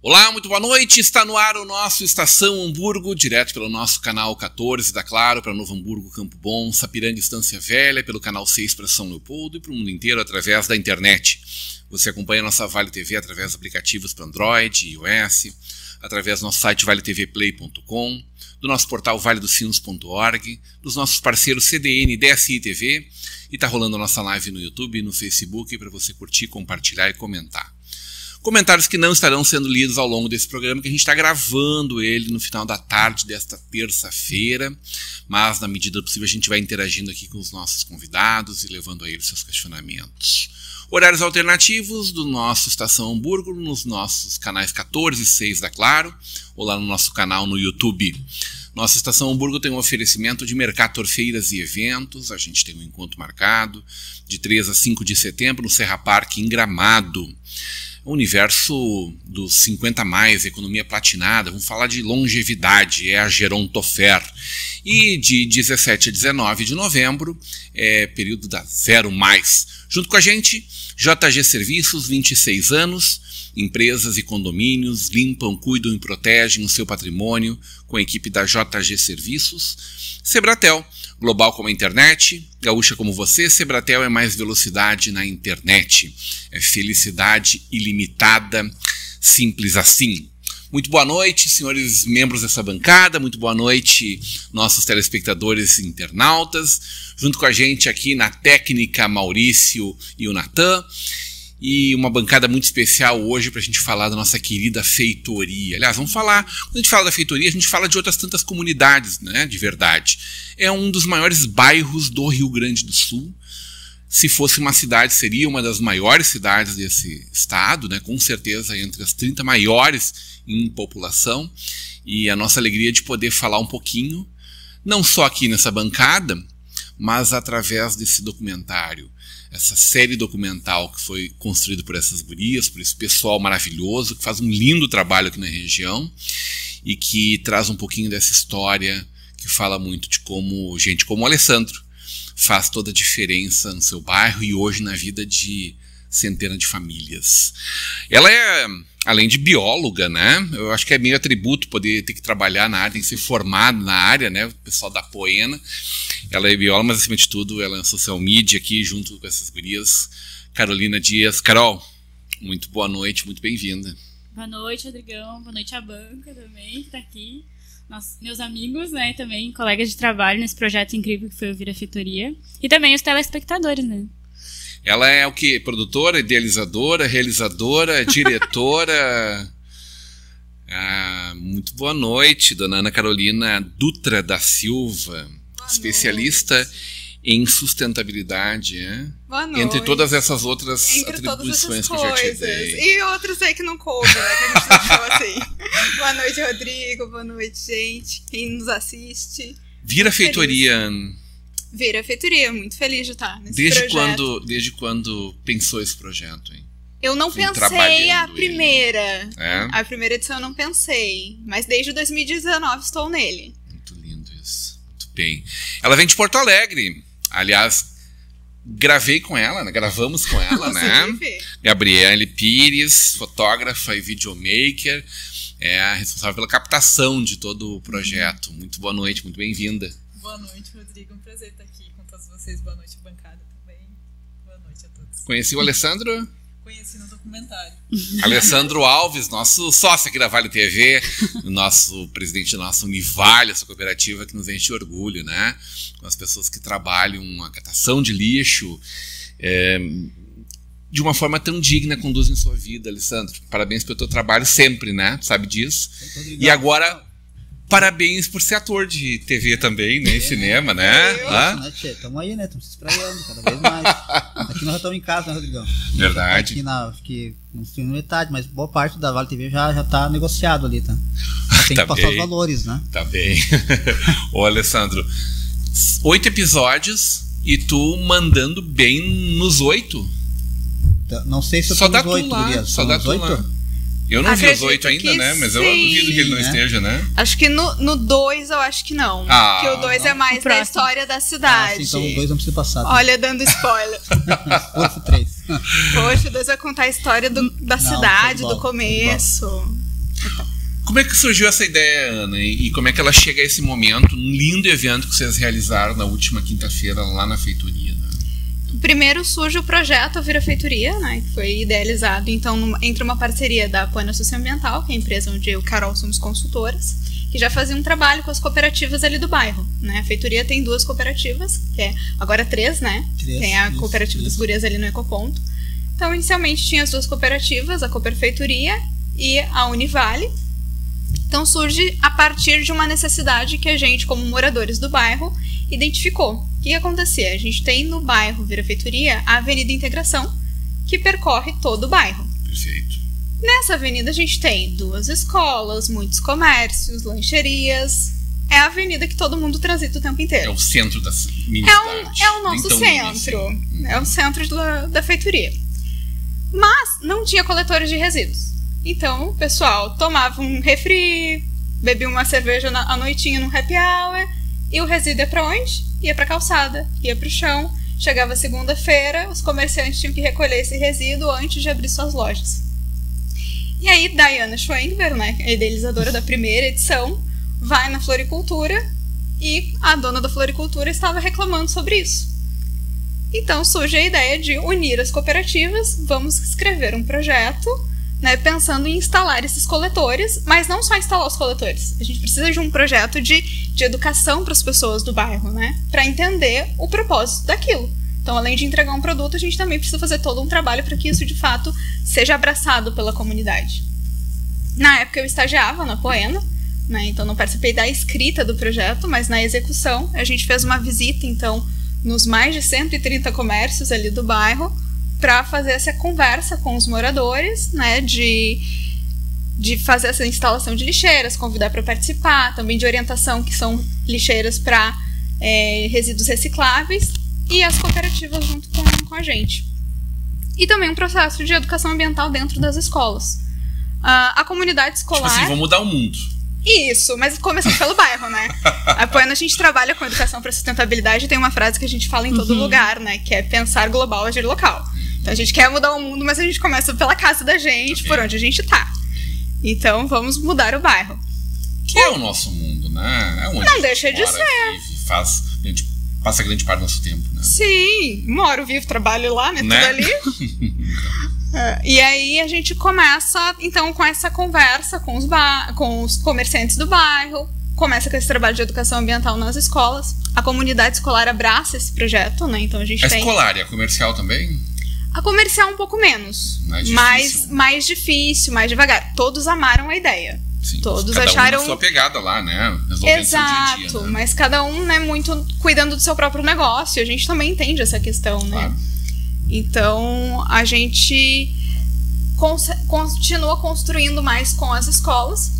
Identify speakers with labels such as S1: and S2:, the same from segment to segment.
S1: Olá, muito boa noite, está no ar o nosso Estação Hamburgo, direto pelo nosso canal 14 da Claro, para Novo Hamburgo, Campo Bom, Sapiranga, Estância Velha, pelo canal 6 para São Leopoldo e para o mundo inteiro através da internet. Você acompanha a nossa Vale TV através de aplicativos para Android e iOS, através do nosso site valetvplay.com, do nosso portal valedosinos.org, dos nossos parceiros CDN e DSI TV, e está rolando a nossa live no YouTube e no Facebook para você curtir, compartilhar e comentar. Comentários que não estarão sendo lidos ao longo desse programa, que a gente está gravando ele no final da tarde desta terça-feira, mas na medida do possível a gente vai interagindo aqui com os nossos convidados e levando a eles seus questionamentos. Horários alternativos do nosso Estação Hamburgo nos nossos canais 14 e 6 da Claro, ou lá no nosso canal no YouTube. Nossa Estação Hamburgo tem um oferecimento de Mercator Feiras e Eventos. A gente tem um encontro marcado de 3 a 5 de setembro no Serra Parque, em Gramado. O universo dos 50 mais, economia platinada, vamos falar de longevidade, é a Gerontofer. E de 17 a 19 de novembro é período da 0 mais. Junto com a gente, JG Serviços, 26 anos, empresas e condomínios limpam, cuidam e protegem o seu patrimônio com a equipe da JG Serviços. Sebratel, global como a internet, gaúcha como você, Sebratel é mais velocidade na internet. É felicidade ilimitada, simples assim. Muito boa noite, senhores membros dessa bancada, muito boa noite, nossos telespectadores e internautas. Junto com a gente aqui na técnica, Maurício e o Natan. E uma bancada muito especial hoje para a gente falar da nossa querida feitoria. Aliás, vamos falar, quando a gente fala da feitoria, a gente fala de outras tantas comunidades, né, de verdade. É um dos maiores bairros do Rio Grande do Sul. Se fosse uma cidade, seria uma das maiores cidades desse estado, né, com certeza entre as 30 maiores em população. E a nossa alegria de poder falar um pouquinho, não só aqui nessa bancada, mas através desse documentário. Essa série documental que foi construída por essas gurias, por esse pessoal maravilhoso, que faz um lindo trabalho aqui na região e que traz um pouquinho dessa história que fala muito de como gente como o Alessandro faz toda a diferença no seu bairro e hoje na vida de centenas de famílias. Ela é, além de bióloga, né? Eu acho que é meio atributo poder ter que trabalhar na área, tem que ser formado na área, né? O pessoal da Poena. Ela é bióloga, mas acima de tudo ela é social media aqui junto com essas gurias. Carolina Dias. Carol, muito boa noite, muito bem-vinda.
S2: Boa noite, Rodrigão. Boa noite à banca também, que tá aqui. Meus amigos, né, também colegas de trabalho nesse projeto incrível que foi o Vira Feitoria. E também os telespectadores, né?
S1: Ela é o quê? Produtora, idealizadora, realizadora, diretora. Muito boa noite, dona Ana Carolina Dutra da Silva, especialista em sustentabilidade.
S3: Boa noite.
S1: Entre todas essas outras atribuições que eu já te dei.
S3: E outras aí que não coube, né? Que a gente deixou assim. Boa noite, Rodrigo. Boa noite, gente. Quem nos assiste.
S1: Vira Feitoria.
S3: Vira Feitoria, muito feliz de estar nesse projeto.
S1: Desde quando pensou esse projeto, hein?
S3: Eu não pensei a primeira.
S1: É?
S3: A primeira edição eu não pensei. Mas desde 2019 estou nele.
S1: Muito lindo isso. Muito bem. Ela vem de Porto Alegre. Aliás, gravei com ela, né? Gravamos com ela, né? Gabriele Pires, fotógrafa e videomaker. É a responsável pela captação de todo o projeto. Muito boa noite, muito bem-vinda.
S4: Boa noite, Rodrigo. Um prazer estar aqui com todos vocês. Boa noite, bancada também. Boa noite a todos.
S1: Conheci o Alessandro?
S4: Conheci no documentário.
S1: Alessandro Alves, nosso sócio aqui da Vale TV, nosso presidente da nossa Univale, essa cooperativa que nos enche de orgulho, né? Com as pessoas que trabalham a catação de lixo de uma forma tão digna, conduzem sua vida, Alessandro. Parabéns pelo teu trabalho sempre, né? Sabe disso. E agora... Parabéns por ser ator de TV também, né? Cinema, né?
S5: Estamos aí, né? Estamos se espraiando cada vez mais. Aqui nós já estamos em casa, né, Rodrigão?
S1: Verdade.
S5: Aqui construindo metade, mas boa parte da Vale TV já está negociado ali, tá? Tem que passar os valores, né?
S1: Tá bem. Ô, Alessandro, 8 episódios, E tu mandando bem nos 8.
S5: Não sei se eu
S1: Só
S5: tô
S1: dá
S5: nos
S1: tu
S5: 8,
S1: lá,
S5: Gurias.
S1: só dá tu lá. Eu não vi os 8 ainda,
S3: que
S1: né? Mas eu
S3: sim.
S1: duvido que ele não
S5: Sim, né?
S1: esteja, né?
S3: Acho que no 2 eu acho que não.
S1: Ah,
S3: porque o 2 é mais
S2: O
S3: da
S2: próximo.
S3: história da
S5: Ah,
S3: cidade.
S5: sim, então o 2 não precisa passar. Tá?
S3: Olha, dando spoiler.
S5: Força 3.
S3: Poxa, o 2 vai contar a história da cidade,
S5: foi bom,
S3: do começo.
S1: Como é que surgiu essa ideia, Ana? E como é que ela chega a esse momento, um lindo evento que vocês realizaram na última quinta-feira lá na feitoria, né?
S3: Primeiro surge o projeto Vira Feitoria, né, que foi idealizado então entre uma parceria da Apoena Socioambiental, que é a empresa onde eu e Carol somos consultoras, que já fazia um trabalho com as cooperativas ali do bairro, né? A feitoria tem 2 cooperativas, que é agora 3, né?
S5: 3,
S3: Tem a
S5: isso,
S3: cooperativa das
S5: isso.
S3: gurias ali no Ecoponto. Então, inicialmente tinha as 2 cooperativas, a Cooperfeitoria e a Univale. Então surge a partir de uma necessidade que a gente, como moradores do bairro, identificou. O que acontecia? A gente tem no bairro Vira Feitoria a Avenida Integração, que percorre todo o bairro.
S1: Perfeito.
S3: Nessa avenida a gente tem 2 escolas, muitos comércios, lancherias. É a avenida que todo mundo transita o tempo
S1: É
S3: inteiro.
S1: o centro da mini-cidade.
S3: É o nosso
S1: Então,
S3: centro. É o centro da feitoria. Mas não tinha coletores de resíduos. Então o pessoal tomava um refri, bebia uma cerveja à noitinha num happy hour, e o resíduo ia pra onde? Ia pra calçada, ia pro chão. Chegava segunda-feira, os comerciantes tinham que recolher esse resíduo antes de abrir suas lojas. E aí, Diana Schwenkberg, né, a idealizadora da primeira edição, vai na floricultura e a dona da floricultura estava reclamando sobre isso. Então surge a ideia de unir as cooperativas, vamos escrever um projeto, né, pensando em instalar esses coletores, mas não só instalar os coletores. A gente precisa de um projeto de educação para as pessoas do bairro, né, para entender o propósito daquilo. Então, além de entregar um produto, a gente também precisa fazer todo um trabalho para que isso, de fato, seja abraçado pela comunidade. Na época, eu estagiava na Apoena, né, então não participei da escrita do projeto, mas na execução. A gente fez uma visita, então, nos mais de 130 comércios ali do bairro, para fazer essa conversa com os moradores, né, de fazer essa instalação de lixeiras, convidar para participar, também de orientação, que são lixeiras para resíduos recicláveis, e as cooperativas junto com a gente. E também um processo de educação ambiental dentro das escolas. A comunidade escolar...
S1: Tipo assim, vamos mudar o mundo.
S3: Isso, mas começando pelo bairro, né? A Apoena, a gente trabalha com educação para sustentabilidade e tem uma frase que a gente fala em todo lugar, né? Que é pensar global, agir local. Então a gente quer mudar o mundo, mas a gente começa pela casa da gente, por onde a gente tá. Então vamos mudar o bairro.
S1: Que é o nosso mundo, né? É onde
S3: Não deixa de ser.
S1: Vive, a gente passa grande parte do nosso tempo, né?
S3: Sim, moro, vivo, trabalho lá, né? Tudo ali. E aí a gente começa, então, com essa conversa com os comerciantes do bairro, começa com esse trabalho de educação ambiental nas escolas. A comunidade escolar abraça esse projeto, né? Então a gente tem...
S1: escolar e a comercial também?
S3: A comercial um pouco menos. Mais difícil, mais devagar. Todos amaram a ideia.
S1: Sim,
S3: todos
S1: cada
S3: acharam...
S1: um na sua pegada lá, né? Resolvendo
S3: Exato,
S1: seu dia a dia, né?
S3: mas cada um, né, muito cuidando do seu próprio negócio. A gente também entende essa questão, né?
S1: Claro.
S3: Então, a gente continua construindo mais com as escolas.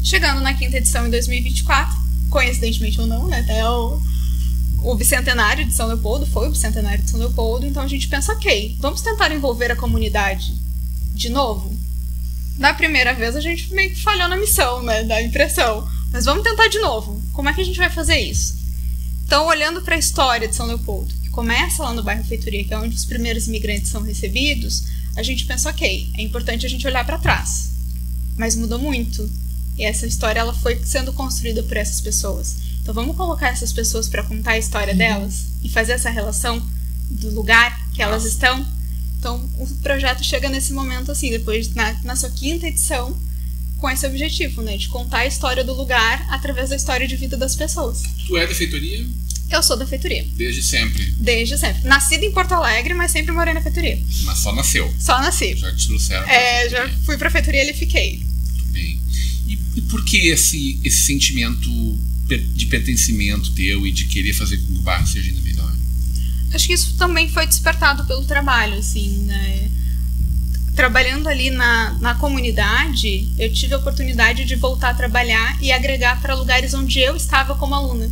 S3: Chegando na 5ª edição em 2024, coincidentemente ou não, né? Até o bicentenário de São Leopoldo, foi o bicentenário de São Leopoldo. Então a gente pensa, ok, vamos tentar envolver a comunidade de novo? Da primeira vez a gente meio que falhou na missão, né? Da impressão. Mas vamos tentar de novo. Como é que a gente vai fazer isso? Então, olhando para a história de São Leopoldo, que começa lá no bairro Feitoria, que é onde os primeiros imigrantes são recebidos, a gente pensa, ok, é importante a gente olhar para trás. Mas mudou muito. E essa história ela foi sendo construída por essas pessoas. Então vamos colocar essas pessoas para contar a história delas e fazer essa relação do lugar que elas estão. Então o projeto chega nesse momento assim, depois na sua 5ª edição, com esse objetivo, né, de contar a história do lugar através da história de vida das pessoas.
S1: Tu é da feitoria?
S3: Eu sou da feitoria.
S1: Desde sempre?
S3: Desde sempre. Nascida em Porto Alegre, mas sempre morei na feitoria.
S1: Mas só nasceu?
S3: Só nasci.
S1: Já te trouxeram?
S3: Já fui pra feitoria e fiquei.
S1: Muito bem. E por que esse sentimento de pertencimento teu e de querer fazer com que o bairro seja ainda melhor?
S3: Acho que isso também foi despertado pelo trabalho, assim, né? Trabalhando ali na comunidade, eu tive a oportunidade de voltar a trabalhar e agregar para lugares onde eu estava como aluna.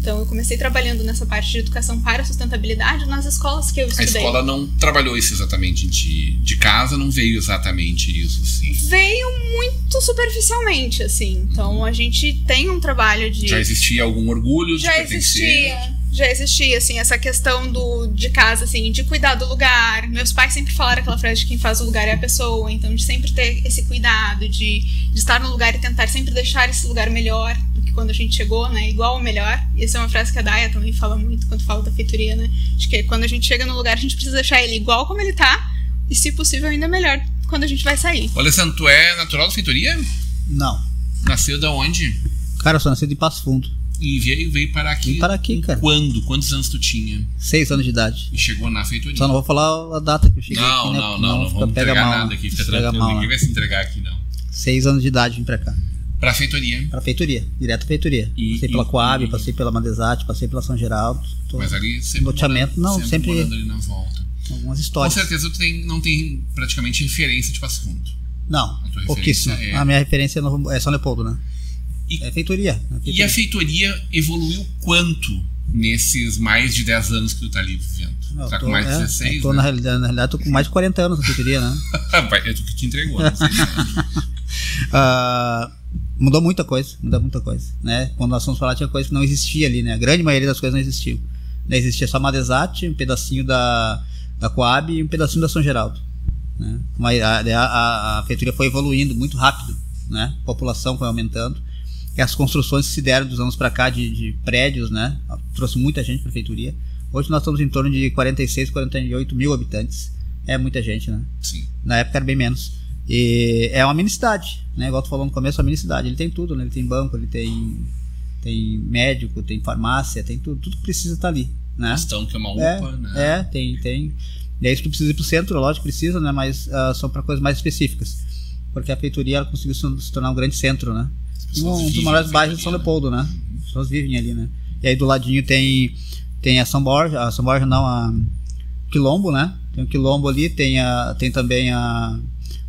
S3: Então, Então eu comecei trabalhando nessa parte de educação para a sustentabilidade nas escolas que eu estudei.
S1: A escola não trabalhou isso exatamente de casa, não veio exatamente isso, assim.
S3: Veio muito superficialmente, assim. Então a gente tem um trabalho de...
S1: Já existia algum orgulho de pertencer?
S3: Já existia, assim, essa questão de casa, assim, de cuidar do lugar. Meus pais sempre falaram aquela frase de quem faz o lugar é a pessoa. Então, de sempre ter esse cuidado, de estar no lugar e tentar sempre deixar esse lugar melhor do que quando a gente chegou, né? Igual ou melhor. E essa é uma frase que a Daya também fala muito quando fala da feitoria, né? De que quando a gente chega no lugar, a gente precisa deixar ele igual como ele tá. E, se possível, ainda melhor quando a gente vai sair.
S1: Ô, Alessandro, tu é natural da feitoria?
S5: Não.
S1: Nasceu da onde?
S5: Cara, eu sou nascido em Passo Fundo.
S1: E veio parar aqui.
S5: Vim parar aqui, cara.
S1: Quando? Quantos anos tu tinha?
S5: 6 anos de idade.
S1: E chegou na feitoria?
S5: Só não vou falar a data que eu cheguei aqui, né?
S1: Não vamos entregar nada aqui, fica tranquilo.
S5: Mal,
S1: Ninguém vai se entregar aqui, não.
S5: 6 anos de idade vim pra cá.
S1: Pra feitoria?
S5: Pra feitoria, direto à feitoria. Passei pela Coab, passei pela Madesat, passei pela São Geraldo.
S1: Mas ali sempre
S5: loteamento, sempre
S1: morando ali na volta.
S5: Algumas histórias.
S1: Com certeza tu não tem praticamente referência de Passo Fundo.
S5: Não, pouquíssimo. A minha referência é São Leopoldo, né? É feitoria.
S1: E a feitoria evoluiu quanto nesses mais de 10 anos que tu tá ali vivendo? Tá com mais de 16,
S5: né? Na realidade, tô com mais de 40 anos na feitoria, né?
S1: É tu que te entregou, não sei.
S5: Mudou muita coisa, né? Quando nós fomos falar, tinha coisa que não existia ali, né? A grande maioria das coisas não existiam. Existia só a Madesat, um pedacinho da Coab e um pedacinho da São Geraldo, né? Mas a feitoria foi evoluindo muito rápido, né? A população foi aumentando. E as construções que se deram dos anos para cá de prédios, né? Trouxe muita gente para a feitoria. Hoje nós estamos em torno de 46, 48 mil habitantes. É muita gente, né?
S1: Sim.
S5: Na época era bem menos. E é uma mini cidade, né? Igual tu falou no começo, é uma mini cidade. Ele tem tudo, né? Ele tem banco, ele tem médico, tem farmácia, tem tudo. Tudo que precisa estar ali, né?
S1: Questão que é uma UPA, né?
S5: Tem. E aí se tu precisa ir pro centro, lógico que precisa, né? Mas são para coisas mais específicas. Porque a feitoria ela conseguiu se tornar um grande centro, né? Um dos maiores bairros de São Leopoldo, né? As pessoas vivem ali, né? E aí do ladinho tem a São Borja, a Quilombo, né? Tem o Quilombo ali, tem também a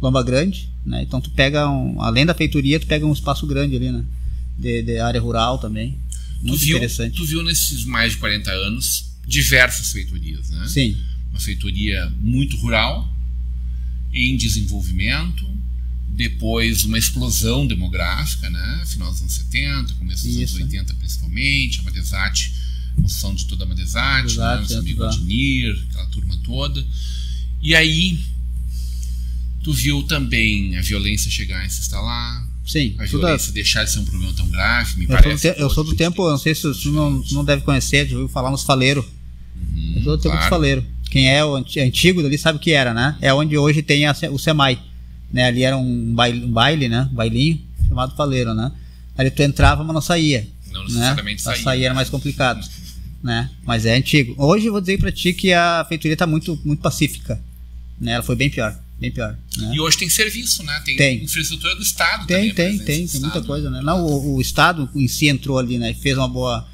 S5: Lomba Grande, né? Então tu pega, além da feitoria, tu pega um espaço grande ali, né? De área rural também. Muito interessante.
S1: Tu viu nesses mais de 40 anos diversas feitorias, né?
S5: Sim.
S1: Uma feitoria muito rural, em desenvolvimento, depois uma explosão demográfica, né? Final dos anos 70, começo dos anos 80 principalmente, a Madesat, construção de toda a Madesat, né? Nosso amigo Adnir, aquela turma toda. E aí tu viu também a violência chegar e se instalar.
S5: Sim.
S1: A violência deixar de ser um problema tão grave, me
S5: eu
S1: parece.
S5: Eu sou do tempo, não sei se tu não deve conhecer, já ouviu falar nos faleiros. Eu sou do tempo dos faleiros. Quem é o antigo dali sabe o que era, né? É onde hoje tem o SEMAI. Né, ali era um baile, né? Um bailinho chamado faleiro, né? Ali tu entrava, mas não saía. Não necessariamente saía. A sair era mais complicado, né? Mas é antigo. Hoje eu vou dizer pra ti que a feitoria tá muito, muito pacífica, né? Ela foi bem pior, né?
S1: E hoje tem serviço, né? Tem infraestrutura do Estado também.
S5: Tem muita coisa, né? Não, o Estado em si entrou ali, né? E fez uma boa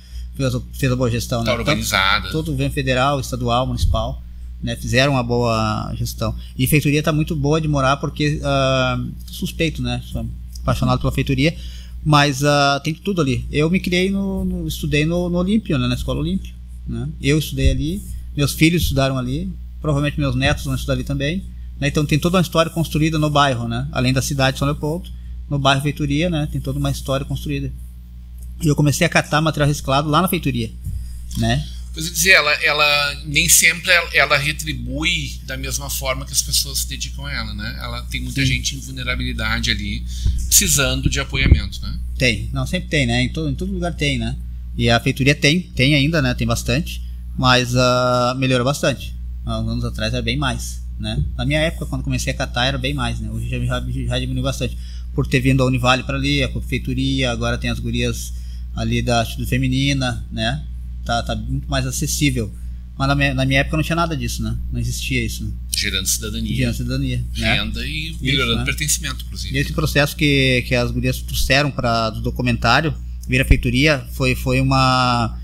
S5: gestão,
S1: tá,
S5: né?
S1: Urbanizada.
S5: Todo o governo federal, estadual, municipal, né, fizeram uma boa gestão. E a feitoria está muito boa de morar porque suspeito, né? Sou apaixonado pela feitoria, mas tem tudo ali. Eu me criei estudei no Olímpio, né, na Escola Olímpio, né? Eu estudei ali, meus filhos estudaram ali, provavelmente meus netos vão estudar ali também, né? Então tem toda uma história construída no bairro, né? Além da cidade de São Leopoldo, no bairro Feitoria, né? Tem toda uma história construída. E eu comecei a catar material reciclado lá na feitoria, né?
S1: Quer dizer, ela nem sempre ela retribui da mesma forma que as pessoas se dedicam a ela, né? Ela tem muita gente em vulnerabilidade ali, precisando de apoiamento, né?
S5: Tem, não, sempre tem, né? Em todo lugar tem, né? E a feitoria tem ainda, né? Tem bastante, mas melhorou bastante. Há uns anos atrás era bem mais, né? Na minha época, quando comecei a catar, era bem mais, né? Hoje já diminuiu bastante. Por ter vindo a Univale para ali, a feitoria, agora tem as gurias ali da Atitude Feminina, né? Tá muito mais acessível. Mas na minha época não tinha nada disso, né? Não existia isso, né?
S1: Gerando cidadania. Renda, né? E melhorando pertencimento, inclusive.
S5: E esse processo que as gurias trouxeram do documentário, Vira Feitoria, foi uma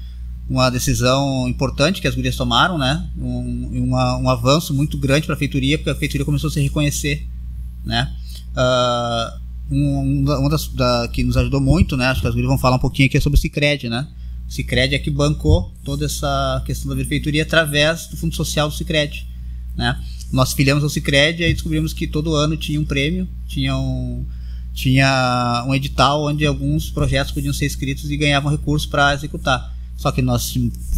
S5: decisão importante que as gurias tomaram, né? Um avanço muito grande para a feitoria, porque a feitoria começou a se reconhecer, né? Uma que nos ajudou muito, né? Acho que as gurias vão falar um pouquinho aqui sobre o Sicredi, né? O O Sicredi é que bancou toda essa questão da benfeitoria através do Fundo Social do Sicredi, né? Nós filiamos ao Sicredi e aí descobrimos que todo ano tinha um prêmio, tinha um edital onde alguns projetos podiam ser inscritos e ganhavam recursos para executar. Só que nós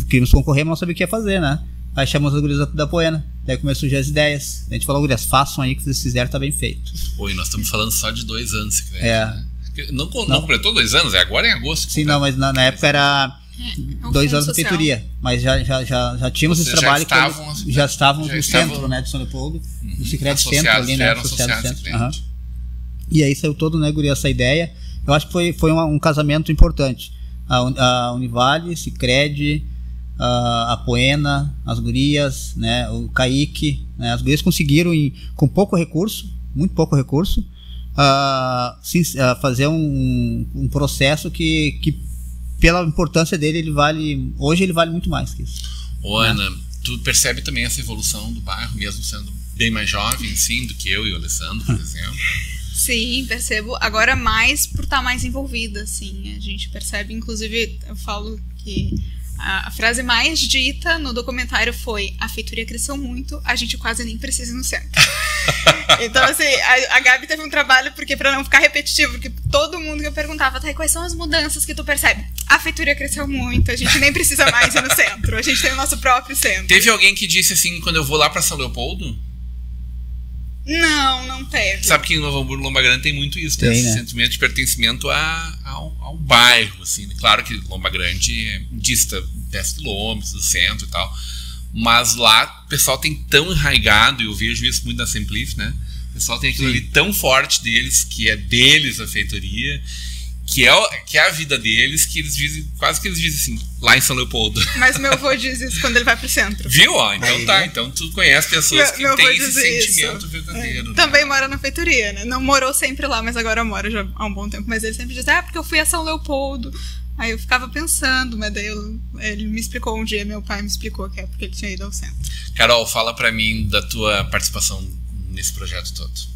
S5: queríamos concorrer, mas não sabíamos o que ia fazer, né? Aí chamamos as gurias da Poena, daí começou a surgir as ideias. A gente falou, gurias, façam aí que vocês fizeram, tá bem feito.
S1: Oi, nós estamos falando só de 2 anos, Sicredi,
S5: É.
S1: né? Não completou 2 anos, é agora em agosto.
S5: Sim, não, mas na época era 2 anos de
S3: social.
S5: feitoria, mas já tínhamos
S1: Vocês
S5: esse trabalho
S1: já
S5: estávamos
S1: já
S5: no
S1: estavam-
S5: centro, né, de São Leopoldo, no
S1: Uhum.
S5: Sicredi Centro
S1: Associados,
S5: ali,
S1: já
S5: né,
S1: eram
S5: associado ao
S1: associados
S5: centro.
S1: ao
S5: Aham.
S1: Sicredi.
S5: E aí saiu todo, né, guria, essa ideia. Eu acho que foi um casamento importante. A Univale, Sicredi, a Poena, as gurias, né, o Kaique, né, as gurias conseguiram com pouco recurso, muito pouco recurso, fazer um processo que pela importância dele, hoje ele vale muito mais que isso.
S1: Ô, Ana, tu percebe também essa evolução do bairro, mesmo sendo bem mais jovem, sim, do que eu e o Alessandro, por exemplo?
S3: Sim, percebo. Agora mais por estar mais envolvida, assim. A gente percebe, inclusive, eu falo que a frase mais dita no documentário foi: a feitoria cresceu muito, a gente quase nem precisa ir no centro. Então, assim, a Gabi teve um trabalho, porque pra não ficar repetitivo, porque todo mundo que eu perguntava, tá, e quais são as mudanças que tu percebe? A feitoria cresceu muito, a gente nem precisa mais ir no centro, a gente tem o nosso próprio centro.
S1: Teve alguém que disse assim, quando eu vou lá pra São Leopoldo?
S3: Não teve.
S1: Sabe que em Novo Hamburgo, Lomba Grande tem muito isso, tem, esse sentimento de pertencimento ao bairro, assim. Claro que Lomba Grande dista 10 quilômetros do centro e tal, mas lá o pessoal tem tão enraigado, e eu vejo isso muito na Simplif, né? O pessoal tem aquilo ali tão forte deles, que é deles a feitoria, que é a vida deles, que eles dizem, quase que eles dizem assim, lá em São Leopoldo.
S3: Mas meu avô diz isso quando ele vai pro centro.
S1: Viu? Ó, então tá. Então tu conhece pessoas que
S3: Meu
S1: têm
S3: avô
S1: esse
S3: diz
S1: sentimento
S3: isso.
S1: verdadeiro. Né?
S3: Também mora na feitoria, né? Não morou sempre lá, mas agora mora já há um bom tempo. Mas ele sempre diz, porque eu fui a São Leopoldo. Aí eu ficava pensando, mas daí ele me explicou um dia, meu pai me explicou que é porque ele tinha ido ao centro.
S1: Carol, fala pra mim da tua participação nesse projeto todo.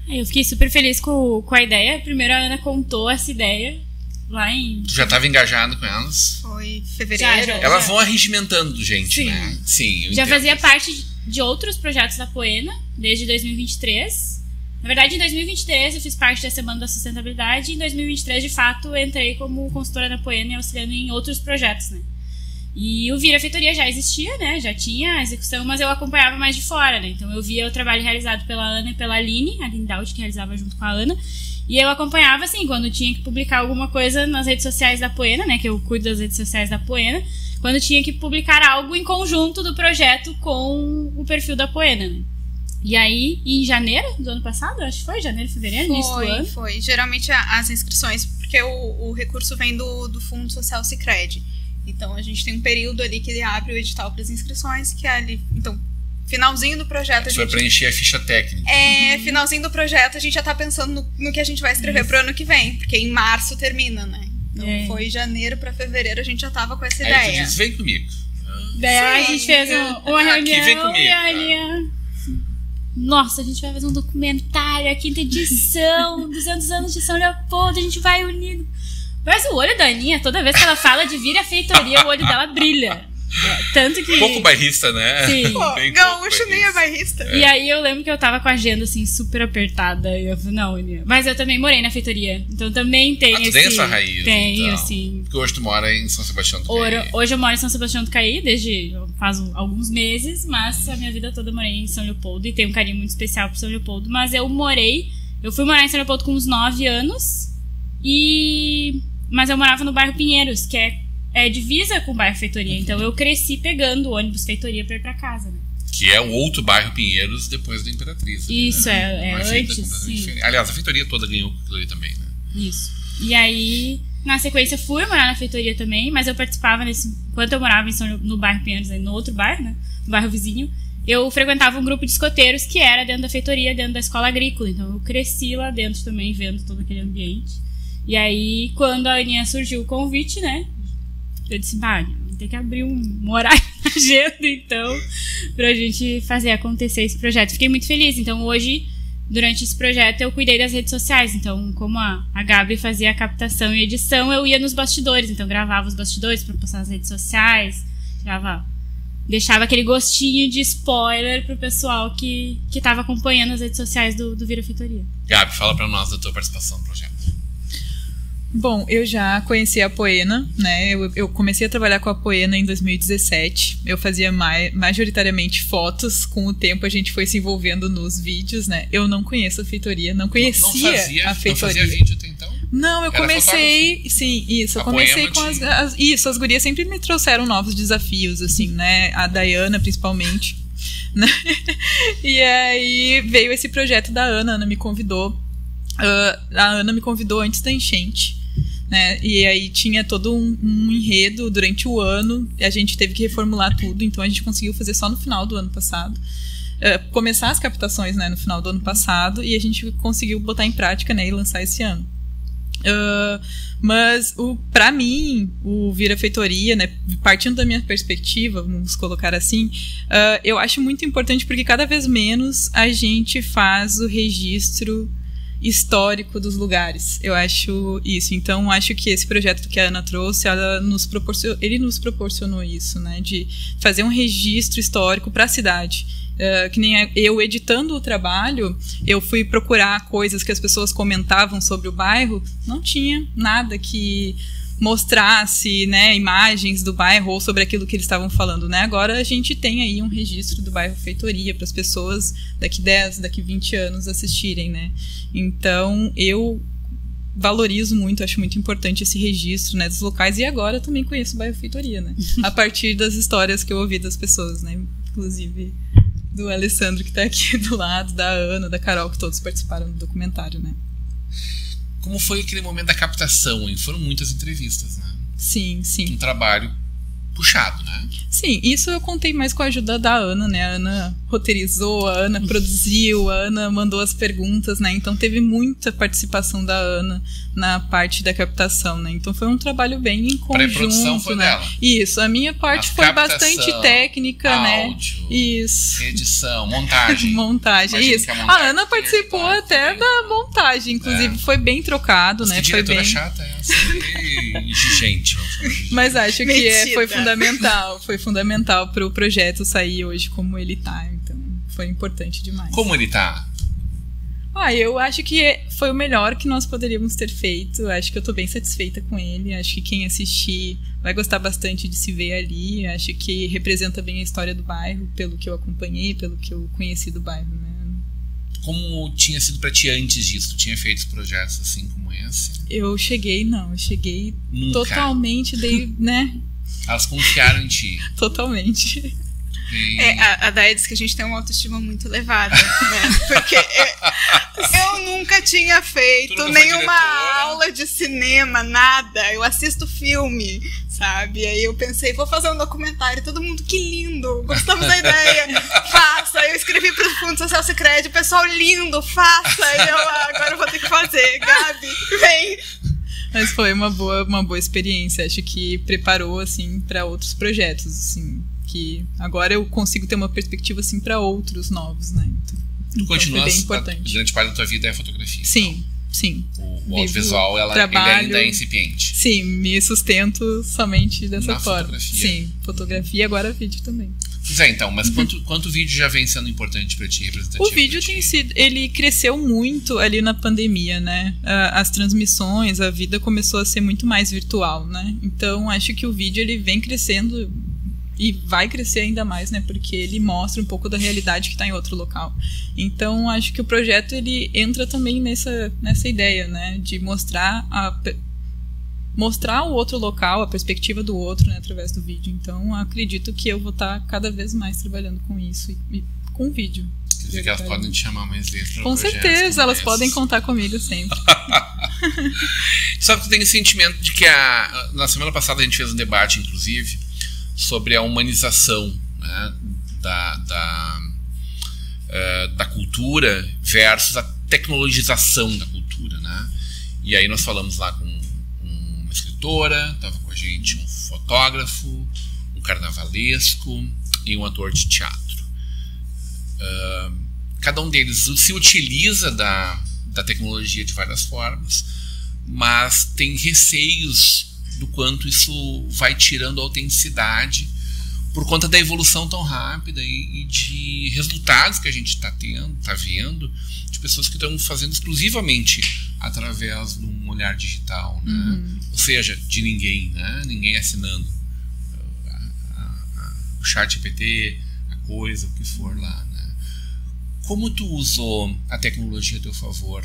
S2: Eu fiquei super feliz com a ideia. Primeiro a Ana contou essa ideia lá em...
S1: Tu já estava engajado com elas?
S3: Foi fevereiro.
S2: Já.
S1: Elas vão arregimentando gente,
S2: Sim.
S1: né? Sim, eu
S2: Já
S1: entendo.
S2: fazia parte de outros projetos da Poena, desde 2023. Na verdade, em 2023 eu fiz parte da Semana da Sustentabilidade e em 2023, de fato, eu entrei como consultora da Poena e auxiliando em outros projetos, né? E o Vira Feitoria já existia, né? Já tinha a execução, mas eu acompanhava mais de fora, né? Então eu via o trabalho realizado pela Ana e pela Aline, a Aline Daud, que realizava junto com a Ana. E eu acompanhava, assim, quando tinha que publicar alguma coisa nas redes sociais da Poena, né? Que eu cuido das redes sociais da Poena. Quando tinha que publicar algo em conjunto do projeto com o perfil da Poena, né? E aí, em janeiro do ano passado, acho que foi, janeiro, fevereiro, início do ano.
S3: Foi. Geralmente as inscrições, porque o recurso vem do Fundo Social Sicredi. Então a gente tem um período ali que ele abre o edital para as inscrições, que é ali. Então, finalzinho do projeto.
S1: Você vai preencher a ficha técnica.
S3: Finalzinho do projeto, a gente já tá pensando no que a gente vai escrever pro ano que vem, porque em março termina, né? Então foi janeiro para fevereiro, a gente já tava com essa
S1: Aí
S3: ideia.
S1: tu diz, vem comigo.
S2: Daí a gente fez uma reunião
S1: vem comigo,
S2: e aí... Nossa, a gente vai fazer um documentário, a 5ª edição, 200 anos de São Leopoldo, a gente vai unido. Mas o olho da Aninha, toda vez que ela fala de Vira Feitoria, o olho dela brilha. Tanto que...
S1: Pouco bairrista, né?
S2: Sim.
S1: Bem
S3: Gaúcho
S1: pouco
S3: nem é bairrista.
S2: E aí eu lembro que eu tava com a agenda, assim, super apertada. E eu falei, não, Aninha. Mas eu também morei na feitoria. Então também tem
S1: tu tem essa raiz,
S2: Tenho,
S1: então.
S2: assim.
S1: Porque hoje tu mora em São Sebastião do Caí.
S2: Hoje eu moro em São Sebastião do Caí, faz alguns meses, mas a minha vida toda eu morei em São Leopoldo e tenho um carinho muito especial por São Leopoldo. Mas eu fui morar em São Leopoldo com uns 9 anos, mas eu morava no bairro Pinheiros, que é divisa com o bairro Feitoria. Então eu cresci pegando o ônibus Feitoria pra ir pra casa, né?
S1: Que é o outro bairro Pinheiros depois da Imperatriz.
S2: Isso,
S1: né?
S2: é
S1: Uma vida
S2: antes,
S1: completamente
S2: sim.
S1: diferente. Aliás, a feitoria toda ganhou com aquilo ali também, né?
S2: Isso. E aí, na sequência, fui morar na feitoria também, mas eu participava enquanto eu morava no bairro Pinheiros, no outro bairro, né? No bairro vizinho, eu frequentava um grupo de escoteiros que era dentro da feitoria, dentro da escola agrícola. Então eu cresci lá dentro também, vendo todo aquele ambiente. E aí, quando a Aninha surgiu o convite, né? Eu disse, Aninha, vamos ter que abrir um horário na agenda, então, pra gente fazer acontecer esse projeto. Fiquei muito feliz. Então, hoje, durante esse projeto eu cuidei das redes sociais. Então, como a Gabi fazia a captação e edição, eu ia nos bastidores. Então, gravava os bastidores para postar nas redes sociais, deixava aquele gostinho de spoiler pro pessoal que tava acompanhando as redes sociais do Vira Feitoria.
S1: Gabi, fala para nós da tua participação no projeto.
S4: Bom, eu já conheci a Poena, né? Eu comecei a trabalhar com a Poena em 2017. Eu fazia majoritariamente fotos. Com o tempo a gente foi se envolvendo nos vídeos, né? Eu não conheço a feitoria, não conhecia a feitoria.
S1: Não fazia vídeo até então?
S4: Não, eu comecei...
S1: Fotógrafo?
S4: Sim, isso. Eu
S1: A
S4: comecei
S1: Poema
S4: com as gurias sempre me trouxeram novos desafios, assim, né? A Dayana, principalmente. Né? E aí veio esse projeto da Ana. A Ana me convidou. A Ana me convidou antes da enchente. Né? E aí tinha todo um enredo durante o ano, a gente teve que reformular tudo, então a gente conseguiu fazer só no final do ano passado, começar as captações, né, no final do ano passado, e a gente conseguiu botar em prática, né, e lançar esse ano. Mas para mim o Vira Feitoria, né, partindo da minha perspectiva, vamos colocar assim, eu acho muito importante porque cada vez menos a gente faz o registro histórico dos lugares. Eu acho isso. Então, acho que esse projeto que a Ana trouxe, ele nos proporcionou isso, né? De fazer um registro histórico para a cidade. Que nem eu editando o trabalho, eu fui procurar coisas que as pessoas comentavam sobre o bairro, não tinha nada que mostrasse, né, imagens do bairro ou sobre aquilo que eles estavam falando, né? Agora a gente tem aí um registro do bairro Feitoria para as pessoas daqui 10, daqui 20 anos assistirem, né? Então eu valorizo muito, acho muito importante esse registro, né, dos locais, e agora também conheço o bairro Feitoria, né? A partir das histórias que eu ouvi das pessoas, né? Inclusive do Alessandro que está aqui do lado, da Ana, da Carol, que todos participaram do documentário, né?
S1: Como foi aquele momento da captação? Hein? Foram muitas entrevistas, né?
S4: Sim, sim.
S1: Um trabalho puxado, né?
S4: Sim, isso eu contei mais com a ajuda da Ana, né? A Ana roteirizou, a Ana produziu, a Ana mandou as perguntas, né? Então teve muita participação da Ana na parte da captação, né? Então foi um trabalho bem em conjunto.
S1: Pré-produção foi
S4: né?
S1: dela.
S4: Isso, a minha parte foi bastante técnica,
S1: áudio,
S4: né? Isso.
S1: Edição, montagem.
S4: Montagem, isso. A Ana participou até da montagem, inclusive foi bem trocado, né?
S1: Que
S4: foi
S1: diretora
S4: bem
S1: chata é essa? Exigente.
S4: Mas acho que foi
S3: Metida.
S4: foi fundamental para o projeto sair hoje como ele tá, então foi importante demais.
S1: Como ele tá?
S4: Eu acho que foi o melhor que nós poderíamos ter feito, acho que eu tô bem satisfeita com ele, acho que quem assistir vai gostar bastante de se ver ali, acho que representa bem a história do bairro, pelo que eu acompanhei, pelo que eu conheci do bairro, né?
S1: Como tinha sido pra ti antes disso? Tu tinha feito projetos assim como esse?
S4: Eu cheguei
S1: Nunca.
S4: totalmente, né?
S1: Elas confiaram em ti.
S4: Totalmente.
S3: A Daya diz que a gente tem uma autoestima muito elevada, né? Porque eu nunca tinha feito
S1: nunca foi
S3: nenhuma
S1: diretora.
S3: aula de cinema, nada. Eu assisto filme, sabe? Aí eu pensei, vou fazer um documentário. Todo mundo, que lindo, gostamos da ideia, faça. Aí eu escrevi pro Fundo Social Sicredi, o pessoal, lindo, faça. E eu, agora eu vou ter que fazer. Gabi, vem.
S4: Mas foi uma boa experiência. Acho que preparou, assim, para outros projetos, assim, que agora eu consigo ter uma perspectiva, assim, para outros novos, né?
S1: Tu continua,
S4: foi bem importante.
S1: grande parte da tua vida é a fotografia.
S4: Sim, sim.
S1: O audiovisual, ele ainda é incipiente.
S4: Sim, me sustento somente dessa
S1: Na
S4: forma.
S1: fotografia.
S4: Sim, fotografia e agora vídeo também.
S1: Pois é, então, mas quanto vídeo já vem sendo importante pra ti, representativo?
S4: O vídeo tem sido, ele cresceu muito ali na pandemia, né? As transmissões, a vida começou a ser muito mais virtual, né? Então, acho que o vídeo, ele vem crescendo e vai crescer ainda mais, né? Porque ele mostra um pouco da realidade que está em outro local. Então, acho que o projeto, ele entra também nessa ideia, né? De mostrar o outro local, a perspectiva do outro, né, através do vídeo. Então, acredito que eu vou estar cada vez mais trabalhando com isso e com vídeo.
S1: Quer dizer que elas podem te chamar mais vezes para
S4: Com certeza, elas podem contar comigo sempre.
S1: Só que tu tem esse sentimento de que na semana passada a gente fez um debate, inclusive, sobre a humanização, né, da cultura versus a tecnologização da cultura, né? E aí nós falamos lá com uma escritora, estava com a gente um fotógrafo, um carnavalesco e um ator de teatro. cada um deles se utiliza da tecnologia de várias formas, mas tem receios do quanto isso vai tirando a autenticidade por conta da evolução tão rápida e de resultados que a gente está vendo, de pessoas que estão fazendo exclusivamente através de um olhar digital, né? Ou seja, de ninguém, né? Ninguém assinando o ChatGPT, a coisa, o que for lá, né? Como tu usou a tecnologia a teu favor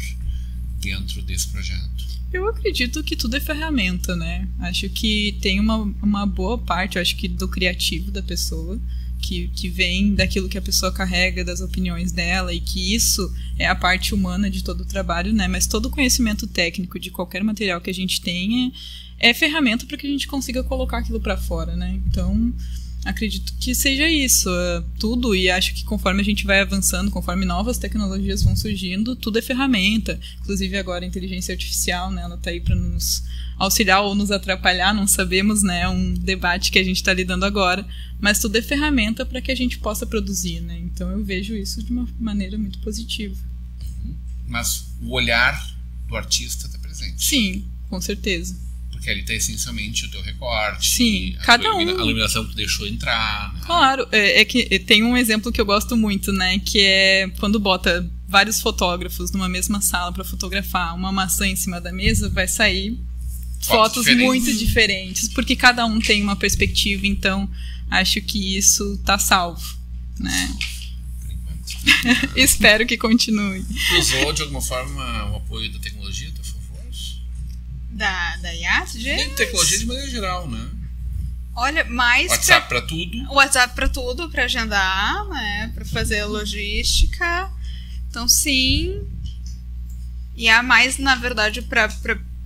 S1: dentro desse projeto?
S4: Eu acredito que tudo é ferramenta, né? Acho que tem uma boa parte, eu acho que do criativo da pessoa, que vem daquilo que a pessoa carrega, das opiniões dela, e que isso é a parte humana de todo o trabalho, né? Mas todo o conhecimento técnico de qualquer material que a gente tem é ferramenta para que a gente consiga colocar aquilo para fora, né? Então, acredito que seja isso, tudo, e acho que conforme a gente vai avançando, conforme novas tecnologias vão surgindo, tudo é ferramenta. Inclusive agora a inteligência artificial, né, ela está aí para nos auxiliar ou nos atrapalhar, não sabemos, né, um debate que a gente está lidando agora, mas tudo é ferramenta para que a gente possa produzir, né? Então eu vejo isso de uma maneira muito positiva.
S1: Mas o olhar do artista está presente.
S4: Sim, com certeza.
S1: Porque ali está essencialmente o teu recorte.
S4: Sim, cada um.
S1: A iluminação que tu deixou entrar. Né?
S4: Claro, é que tem um exemplo que eu gosto muito, né? Que é quando bota vários fotógrafos numa mesma sala para fotografar uma maçã em cima da mesa, vai sair fotos muito diferentes, porque cada um tem uma perspectiva, então acho que isso tá salvo, né? Espero que continue.
S1: Tu usou de alguma forma o apoio da tecnologia a teu favor?
S3: Da IAS?
S1: Tecnologia de maneira geral, né?
S3: Olha, mais
S1: WhatsApp para tudo.
S3: WhatsApp para tudo, para agendar, né? Para fazer logística. Então, sim. E há mais, na verdade, para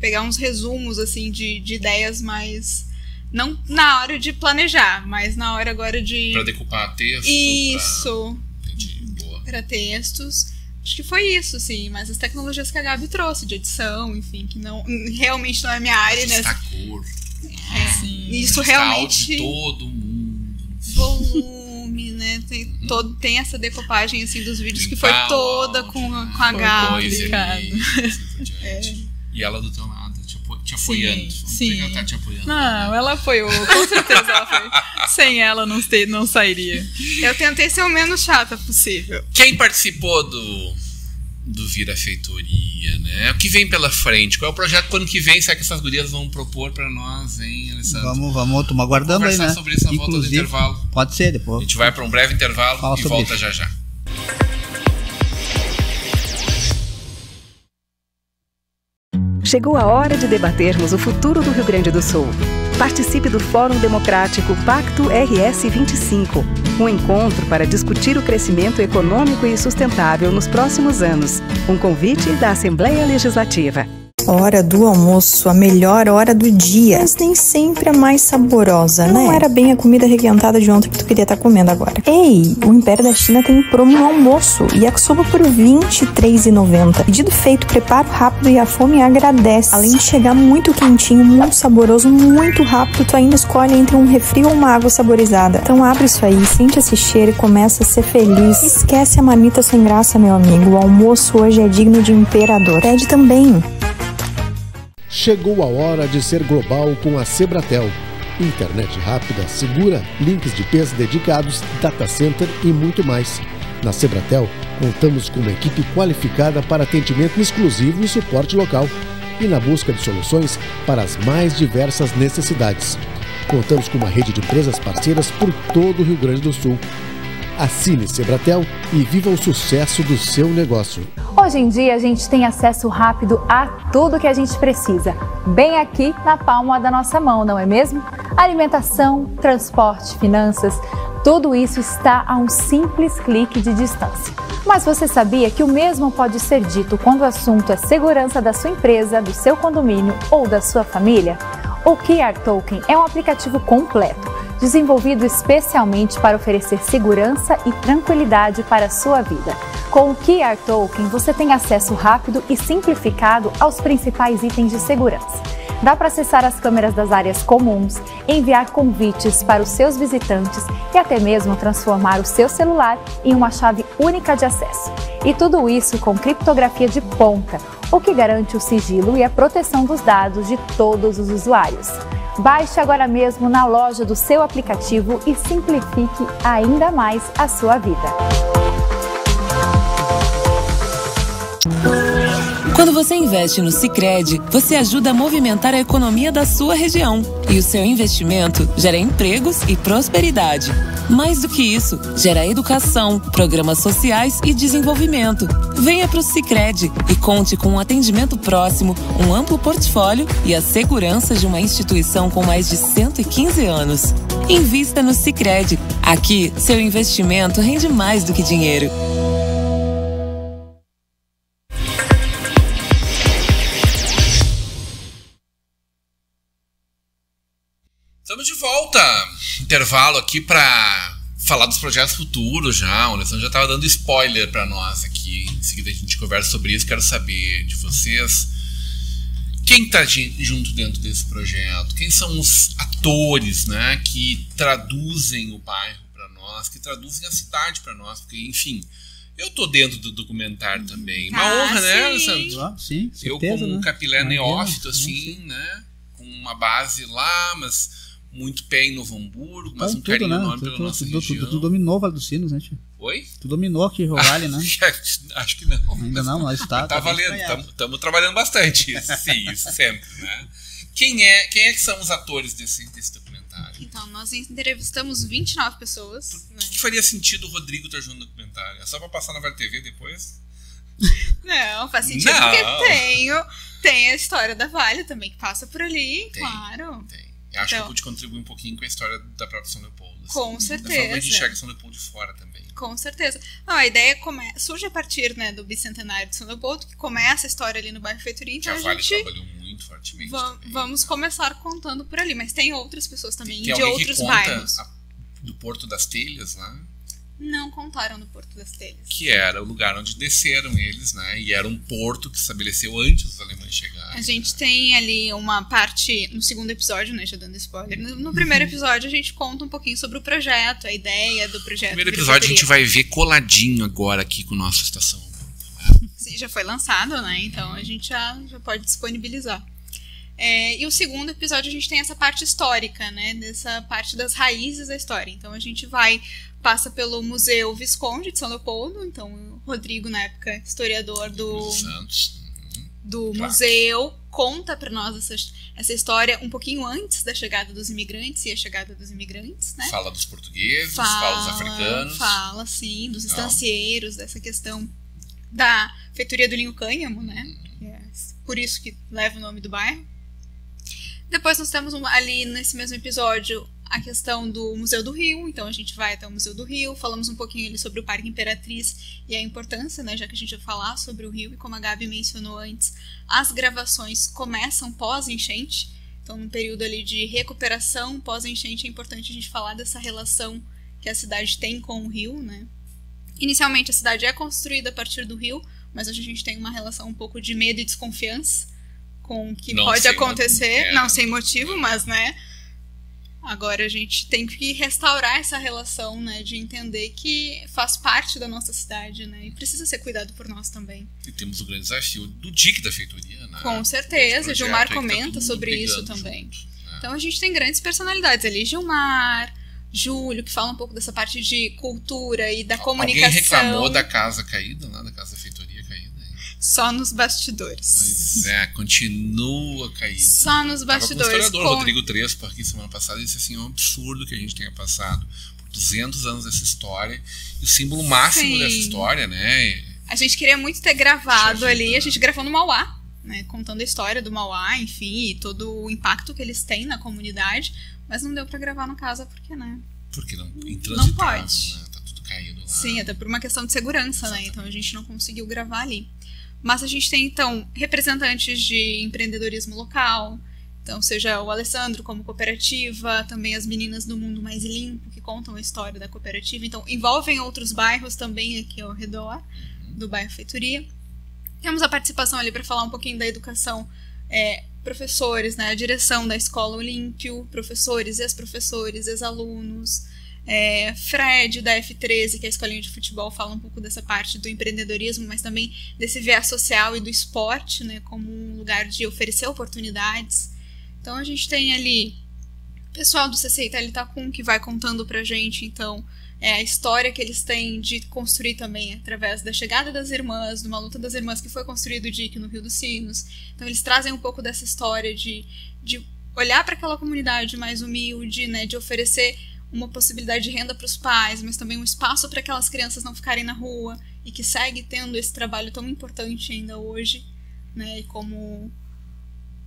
S3: pegar uns resumos assim de ideias mais. Não na hora de planejar, mas na hora agora de.
S1: Para decupar textos.
S3: Isso.
S1: Entendi, boa.
S3: Para textos. Acho que foi isso, sim, mas as tecnologias que a Gabi trouxe, de edição, enfim, que não, realmente não é minha área, né?
S1: Cor.
S3: Isso realmente.
S1: De todo mundo.
S3: Volume, né? Tem essa decupagem assim dos vídeos que foi toda com a Gabi.
S1: E ela do teu lado, te apoiando.
S4: Sim.
S1: Ela tá te apoiando.
S4: Não, ela apoiou, com certeza ela foi. Sem ela não sairia.
S3: Eu tentei ser o menos chata possível.
S1: Quem participou do Vira Feitoria, né? O que vem pela frente? Qual é o projeto pro ano que vem? Será que essas gurias vão propor pra nós, hein, Alessandro?
S5: Vamos, estamos aguardando aí, né?
S1: Conversar sobre isso na volta do intervalo.
S5: Pode ser, depois.
S1: A gente vai pra um breve intervalo e volta já já.
S6: Chegou a hora de debatermos o futuro do Rio Grande do Sul. Participe do Fórum Democrático Pacto RS 25, um encontro para discutir o crescimento econômico e sustentável nos próximos anos. Um convite da Assembleia Legislativa.
S7: Hora do almoço, a melhor hora do dia. Mas nem sempre a mais saborosa, né? Não era bem a comida requentada de ontem que tu queria estar comendo agora. Ei, o Império da China tem promo no almoço. Yakisoba por R$ 23,90. Pedido feito, preparo rápido e a fome agradece. Além de chegar muito quentinho, muito saboroso, muito rápido, tu ainda escolhe entre um refri ou uma água saborizada. Então abre isso aí, sente esse cheiro e começa a ser feliz. Esquece a manita sem graça, meu amigo. O almoço hoje é digno de imperador. Pede também.
S8: Chegou a hora de ser global com a Sebratel. Internet rápida, segura, links de peso dedicados, data center e muito mais. Na Sebratel, contamos com uma equipe qualificada para atendimento exclusivo e suporte local. E na busca de soluções para as mais diversas necessidades. Contamos com uma rede de empresas parceiras por todo o Rio Grande do Sul. Assine Sebratel e viva o sucesso do seu negócio.
S9: Hoje em dia a gente tem acesso rápido a tudo que a gente precisa, bem aqui na palma da nossa mão, não é mesmo? Alimentação, transporte, finanças, tudo isso está a um simples clique de distância. Mas você sabia que o mesmo pode ser dito quando o assunto é segurança da sua empresa, do seu condomínio ou da sua família? O QR Token é um aplicativo completo, desenvolvido especialmente para oferecer segurança e tranquilidade para a sua vida. Com o QR Token, você tem acesso rápido e simplificado aos principais itens de segurança. Dá para acessar as câmeras das áreas comuns, enviar convites para os seus visitantes e até mesmo transformar o seu celular em uma chave única de acesso. E tudo isso com criptografia de ponta, o que garante o sigilo e a proteção dos dados de todos os usuários. Baixe agora mesmo na loja do seu aplicativo e simplifique ainda mais a sua vida.
S10: Quando você investe no Sicredi, você ajuda a movimentar a economia da sua região. E o seu investimento gera empregos e prosperidade. Mais do que isso, gera educação, programas sociais e desenvolvimento. Venha para o Sicredi e conte com um atendimento próximo, um amplo portfólio e a segurança de uma instituição com mais de 115 anos. Invista no Sicredi. Aqui, seu investimento rende mais do que dinheiro.
S1: Estamos de volta. Intervalo aqui para falar dos projetos futuros já. O Alessandro já estava dando spoiler para nós aqui. Em seguida a gente conversa sobre isso. Quero saber de vocês quem está junto dentro desse projeto. Quem são os atores, né, que traduzem o bairro para nós, que traduzem a cidade para nós. Porque, enfim, eu tô dentro do documentário também. Uma honra, sim, né, Alessandro?
S5: Ah, sim, certeza,
S1: eu como um capilé neófito, assim,
S5: sim,
S1: né, com uma base lá, mas muito pé em Novo Hamburgo, mas um
S5: tudo,
S1: carinho
S5: né?
S1: enorme pela nossa região.
S5: Tu dominou Vale dos Sinos, né, tio?
S1: Oi?
S5: Tu dominou aqui o Vale, né?
S1: Acho que não.
S5: Ainda não, mas tá
S1: valendo. Estamos trabalhando bastante. Sim, isso sempre, né? Quem é que são os atores desse documentário?
S3: Então, nós entrevistamos 29 pessoas.
S1: Por que faria sentido o Rodrigo estar junto no documentário? É só pra passar na Vale TV depois?
S3: Não, faz sentido porque tem a história da Vale também, que passa por ali, claro.
S1: Tem. Eu acho que eu pude contribuir um pouquinho com a história da própria São Leopoldo. Assim.
S3: Com certeza.
S1: Da forma que a gente enxerga São Leopoldo de fora também.
S3: Com certeza. Não, a ideia surge a partir, né, do bicentenário de São Leopoldo, que começa a história ali no bairro Feitoria. Então
S1: a Vale trabalhou muito fortemente também.
S3: Vamos começar contando por ali, mas tem outras pessoas também
S1: de outros bairros. Do Porto das Telhas lá?
S3: Não contaram no Porto das Telhas.
S1: Que era o lugar onde desceram eles, né? E era um porto que estabeleceu antes dos alemães chegarem.
S3: A gente tem ali uma parte, no segundo episódio, né? Já dando spoiler. No primeiro episódio a gente conta um pouquinho sobre o projeto, a ideia do projeto.
S1: No primeiro episódio a gente vai ver coladinho agora aqui com a nossa estação.
S3: Sim, já foi lançado, né? Então a gente já pode disponibilizar. E o segundo episódio a gente tem essa parte histórica, né? Dessa parte das raízes da história. Então a gente passa pelo Museu Visconde de São Leopoldo. Então o Rodrigo, na época, historiador do museu, conta para nós essa história um pouquinho antes da chegada dos imigrantes e a chegada dos imigrantes, né?
S1: Fala dos portugueses, fala dos africanos.
S3: Fala, sim, dos estancieiros, dessa questão da feitoria do linho cânhamo, né? Por isso que leva o nome do bairro. Depois nós temos ali nesse mesmo episódio a questão do Museu do Rio, então a gente vai até o Museu do Rio, falamos um pouquinho ali sobre o Parque Imperatriz e a importância, né, já que a gente vai falar sobre o Rio, e como a Gabi mencionou antes, as gravações começam pós-enchente, então num período ali de recuperação pós-enchente é importante a gente falar dessa relação que a cidade tem com o Rio, né. Inicialmente a cidade é construída a partir do Rio, mas hoje a gente tem uma relação um pouco de medo e desconfiança com o que pode acontecer, não sem motivo, mas, né, agora a gente tem que restaurar essa relação, né, de entender que faz parte da nossa cidade, né, e precisa ser cuidado por nós também.
S1: E temos o grande desafio do DIC da feitoria, né?
S3: Com certeza, Gilmar comenta sobre isso também. Junto, né? Então a gente tem grandes personalidades ali, Gilmar, Júlio, que fala um pouco dessa parte de cultura e da comunicação.
S1: Alguém reclamou da casa caída, né, da casa da feitoria caída?
S3: Só nos bastidores.
S1: Pois continua caída.
S3: Só nos bastidores.
S1: O historiador Rodrigo Trespo aqui semana passada disse assim, é um absurdo que a gente tenha passado por 200 anos dessa história, e o símbolo máximo dessa história, né?
S3: A gente queria muito ter gravado ali, a gente gravou no Mauá, né, contando a história do Mauá, enfim, e todo o impacto que eles têm na comunidade, mas não deu pra gravar na casa porque, né?
S1: Porque não
S3: pode.
S1: Né? Tá tudo caído lá.
S3: Sim, até por uma questão de segurança, né? Então a gente não conseguiu gravar ali. Mas a gente tem, então, representantes de empreendedorismo local, então seja o Alessandro como cooperativa, também as meninas do Mundo Mais Limpo, que contam a história da cooperativa, então envolvem outros bairros também aqui ao redor do bairro Feitoria. Temos a participação ali para falar um pouquinho da educação professores, né, a direção da Escola Olímpio, professores, ex-professores, ex-alunos, Fred, da F13, que é a escolinha de futebol, fala um pouco dessa parte do empreendedorismo, mas também desse viés social e do esporte, né, como um lugar de oferecer oportunidades. Então a gente tem ali o pessoal do CCIT Itacum, que vai contando pra gente, então, a história que eles têm de construir também através da chegada das irmãs, de uma luta das irmãs que foi construído o DIC no Rio dos Sinos. Então eles trazem um pouco dessa história de olhar para aquela comunidade mais humilde, né, de oferecer uma possibilidade de renda para os pais, mas também um espaço para aquelas crianças não ficarem na rua, e que segue tendo esse trabalho tão importante ainda hoje, né, como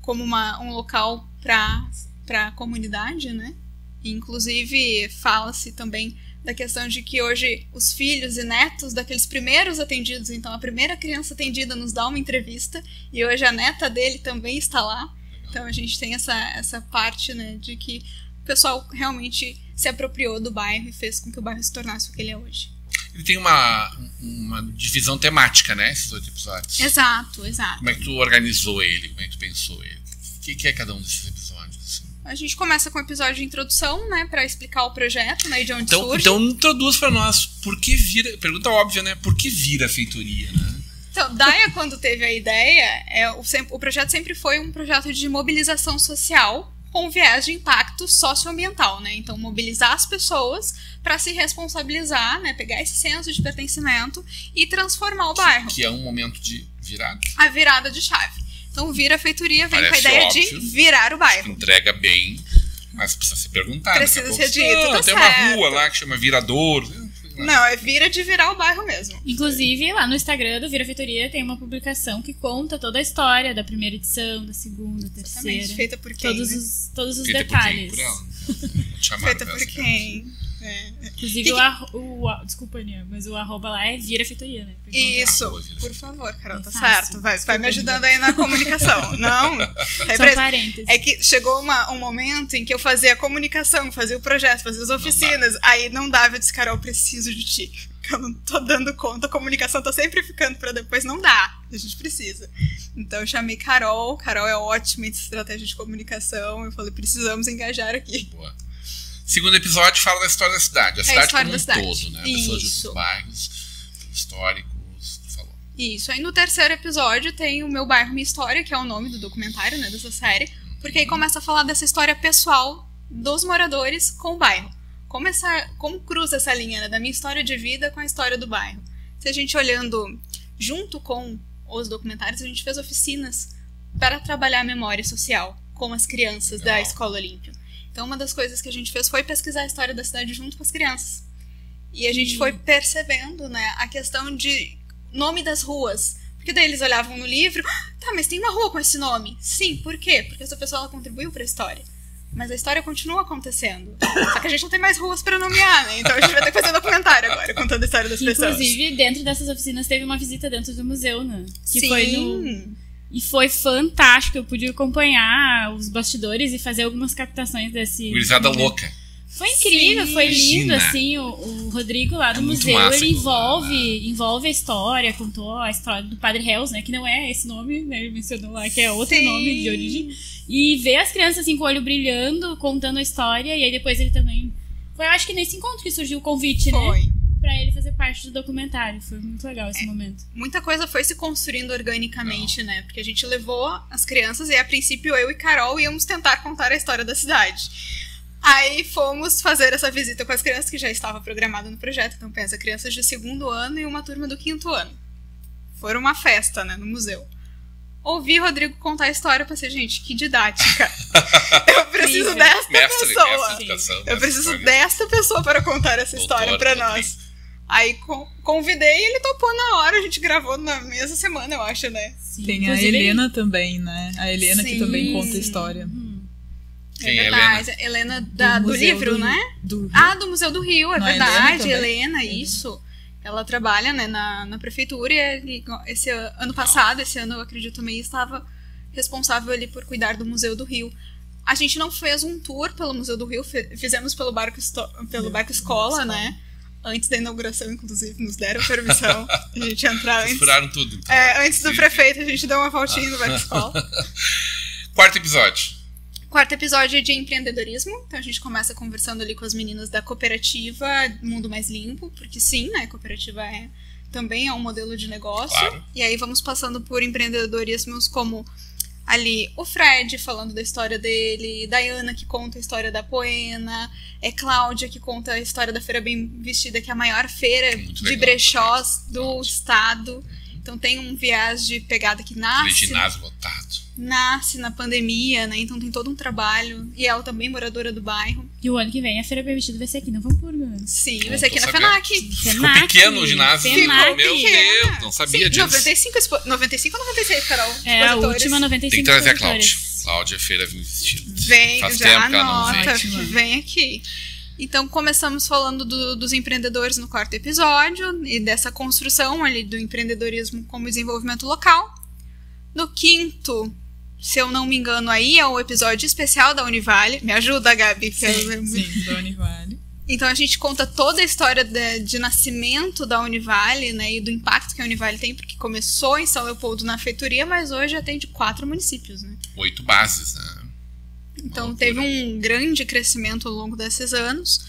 S3: um local para a comunidade, né? E, inclusive, fala-se também da questão de que hoje os filhos e netos daqueles primeiros atendidos, então a primeira criança atendida nos dá uma entrevista, e hoje a neta dele também está lá. Então a gente tem essa parte, né, de que o pessoal realmente se apropriou do bairro e fez com que o bairro se tornasse o que ele é hoje.
S1: Ele tem uma divisão temática, né, esses 8 episódios.
S3: Exato.
S1: Como é que tu organizou ele? Como é que tu pensou ele? O que é cada um desses episódios? Assim?
S3: A gente começa com um episódio de introdução, né, para explicar o projeto, né, de onde surge.
S1: Então introduz para nós, por que vira, pergunta óbvia, né, por que vira a feitoria, né?
S3: Então, Daia, quando teve a ideia, o projeto sempre foi um projeto de mobilização social com viés de impacto socioambiental, né? Então, mobilizar as pessoas para se responsabilizar, né? Pegar esse senso de pertencimento e transformar o bairro.
S1: Que é um momento de virada.
S3: A virada de chave. Então, Vira a Feitoria vem
S1: Parece
S3: com a ideia
S1: óbvio,
S3: de virar o bairro.
S1: Entrega bem, mas precisa se perguntar.
S3: Precisa ser dito, tá
S1: tem
S3: certo.
S1: uma rua lá que chama Viradouro.
S3: Não, é de virar o bairro mesmo.
S2: Inclusive, lá no Instagram do Vira Feitoria tem uma publicação que conta toda a história da primeira edição, da segunda, terceira.
S3: Exatamente. Feita por quem?
S2: Todos os
S1: Feita
S2: detalhes.
S1: Por ela.
S3: Feita por quem?
S2: Inclusive, desculpa, Aninha, mas o arroba lá é Vira Feitoria, né?
S3: Isso, por favor, Carol, tá
S2: fácil.
S3: certo. Vai me ajudando aí na comunicação. Não,
S2: só parênteses.
S3: É que chegou um momento em que eu fazia a comunicação, fazia o projeto, fazia as oficinas, aí não dava, eu disse, Carol, eu preciso de ti. Eu não tô dando conta, a comunicação tá sempre ficando pra depois, não dá, a gente precisa. Então eu chamei Carol é ótima em estratégia de comunicação, eu falei, precisamos engajar aqui.
S1: Boa. Segundo episódio fala da história da cidade. A cidade como um todo, né? Pessoas de outros bairros históricos, tu falou.
S3: Isso. Aí no terceiro episódio tem o Meu Bairro, Minha História, que é o nome do documentário, né, dessa série. Porque aí começa a falar dessa história pessoal dos moradores com o bairro. Como cruza essa linha, né, da minha história de vida com a história do bairro. Se a gente olhando junto com os documentários, a gente fez oficinas para trabalhar a memória social com as crianças da Escola Olímpio. Então, uma das coisas que a gente fez foi pesquisar a história da cidade junto com as crianças. E a gente foi percebendo, né, a questão de nome das ruas. Porque daí eles olhavam no livro, tá, mas tem uma rua com esse nome. Sim, por quê? Porque essa pessoa ela contribuiu para a história. Mas a história continua acontecendo. Só que a gente não tem mais ruas para nomear, né? Então a gente vai ter que fazer um documentário agora, contando a história das pessoas.
S2: Inclusive, dentro dessas oficinas teve uma visita dentro do museu, né? Que
S3: Sim.
S2: Foi E foi fantástico, eu pude acompanhar os bastidores e fazer algumas captações desse...
S1: Gurizada louca.
S2: Foi incrível,
S3: Sim.
S2: foi lindo,
S1: Imagina.
S2: assim, o Rodrigo lá do
S1: muito
S2: museu,
S1: massa
S2: ele
S1: aquilo,
S2: envolve a história, contou a história do Padre Hells, né, que não é esse nome, né, ele mencionou lá, que é outro
S3: Sim.
S2: nome de origem, e ver as crianças, assim, com o olho brilhando, contando a história, e aí depois ele também... Foi, eu acho que nesse encontro que surgiu o convite, né?
S3: Foi.
S2: Pra ele fazer parte do documentário. Foi muito legal esse momento.
S3: Muita coisa foi se construindo organicamente, né? Porque a gente levou as crianças e, a princípio, eu e Carol íamos tentar contar a história da cidade. Aí fomos fazer essa visita com as crianças, que já estava programada no projeto. Então, pensa, crianças de 2º ano e uma turma do 5º ano. Foi uma festa, né? No museu. Ouvi Rodrigo contar a história, pensei, gente, que didática. Eu preciso desta pessoa. Eu preciso desta pessoa para contar essa história para nós. Aí convidei e ele topou na hora, a gente gravou na mesma semana, eu acho, né?
S4: Sim. Tem a Helena também, né? A Helena que também conta a história.
S3: É verdade. Helena do livro, né? Do Museu do Rio, é verdade. Helena, isso. Ela trabalha, né, na prefeitura e esse ano passado, esse ano eu acredito também, estava responsável ali por cuidar do Museu do Rio. A gente não fez um tour pelo Museu do Rio, fizemos pelo barco escola, né? Antes da inauguração, inclusive, nos deram permissão a gente entrar antes.
S1: Furaram tudo. Então.
S3: Antes do prefeito, a gente deu uma voltinha no barco escola.
S1: Quarto episódio.
S3: Quarto episódio é de empreendedorismo. Então a gente começa conversando ali com as meninas da cooperativa Mundo Mais Limpo, porque sim, né, a cooperativa também é um modelo de negócio.
S1: Claro.
S3: E aí vamos passando por empreendedorismos como ali o Fred falando da história dele, Dayana que conta a história da Poena, Cláudia que conta a história da Feira Bem Vestida, que é a maior feira de brechós do estado. Então tem um viés de pegada que
S1: ginásio lotado.
S3: Nasce na pandemia, né? Então tem todo um trabalho. E ela também moradora do bairro.
S2: E o ano que vem a Feira Bem Vestida vai ser aqui no Hamburgo.
S3: Sim, vai ser aqui na FENAC.
S1: Ficou pequeno o ginásio. Meu Deus, não sabia disso.
S3: 95 ou 96, Carol?
S2: A última 95.
S1: Tem que trazer a Cláudia. Cláudia Feira Bem Vestida.
S3: Vem,
S1: faz
S3: já
S1: tempo que ela
S3: anota,
S1: não
S3: vem aqui. Então começamos falando dos empreendedores no quarto episódio e dessa construção ali do empreendedorismo como desenvolvimento local. No quinto, se eu não me engano, aí é o episódio especial da Univale. Me ajuda, Gabi.
S4: Sim, da Univale.
S3: Então a gente conta toda a história de nascimento da Univale, né, e do impacto que a Univale tem, porque começou em São Leopoldo na feitoria, mas hoje atende 4 municípios, né?
S1: 8 bases, né?
S3: Então teve um grande crescimento ao longo desses anos.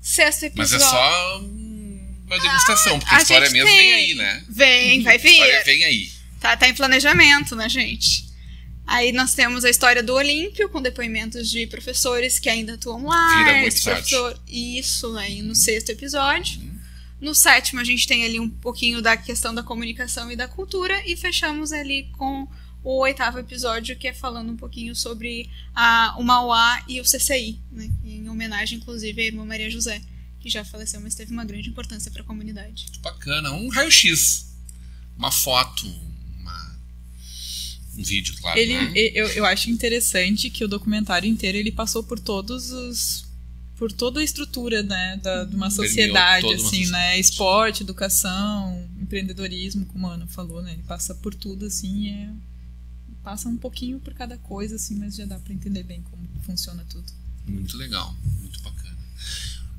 S3: Sexto episódio.
S1: Mas é só uma degustação, porque a história mesmo vem aí, né?
S3: Vai vir.
S1: A história vem aí.
S3: Tá em planejamento, né, gente? Aí nós temos a história do Olímpio, com depoimentos de professores que ainda atuam lá.
S1: Vira muito professor.
S3: Isso, aí no sexto episódio. No sétimo a gente tem ali um pouquinho da questão da comunicação e da cultura. E fechamos ali com o oitavo episódio, que é falando um pouquinho sobre o Mauá e o CCI, né? Em homenagem, inclusive, à irmã Maria José, que já faleceu, mas teve uma grande importância para a comunidade.
S1: Bacana. Um raio-x. Uma foto, um vídeo, claro.
S4: Eu acho interessante que o documentário inteiro ele passou por toda a estrutura, né, de uma sociedade, assim, né, esporte, educação, empreendedorismo, como a Ana falou, né, ele passa por tudo, assim, passa um pouquinho por cada coisa, assim, mas já dá para entender bem como funciona tudo.
S1: Muito legal, muito bacana.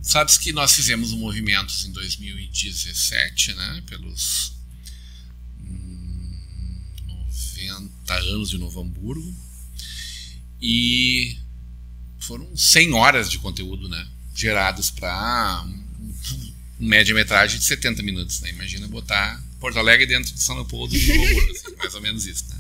S1: Sabes que nós fizemos um movimento em 2017, né, pelos 90 anos de Novo Hamburgo, e foram 100 horas de conteúdo, né, gerados para média-metragem de 70 minutos, né? Imagina botar Porto Alegre dentro de São Leopoldo e Novo Hamburgo, assim, mais ou menos isso, né?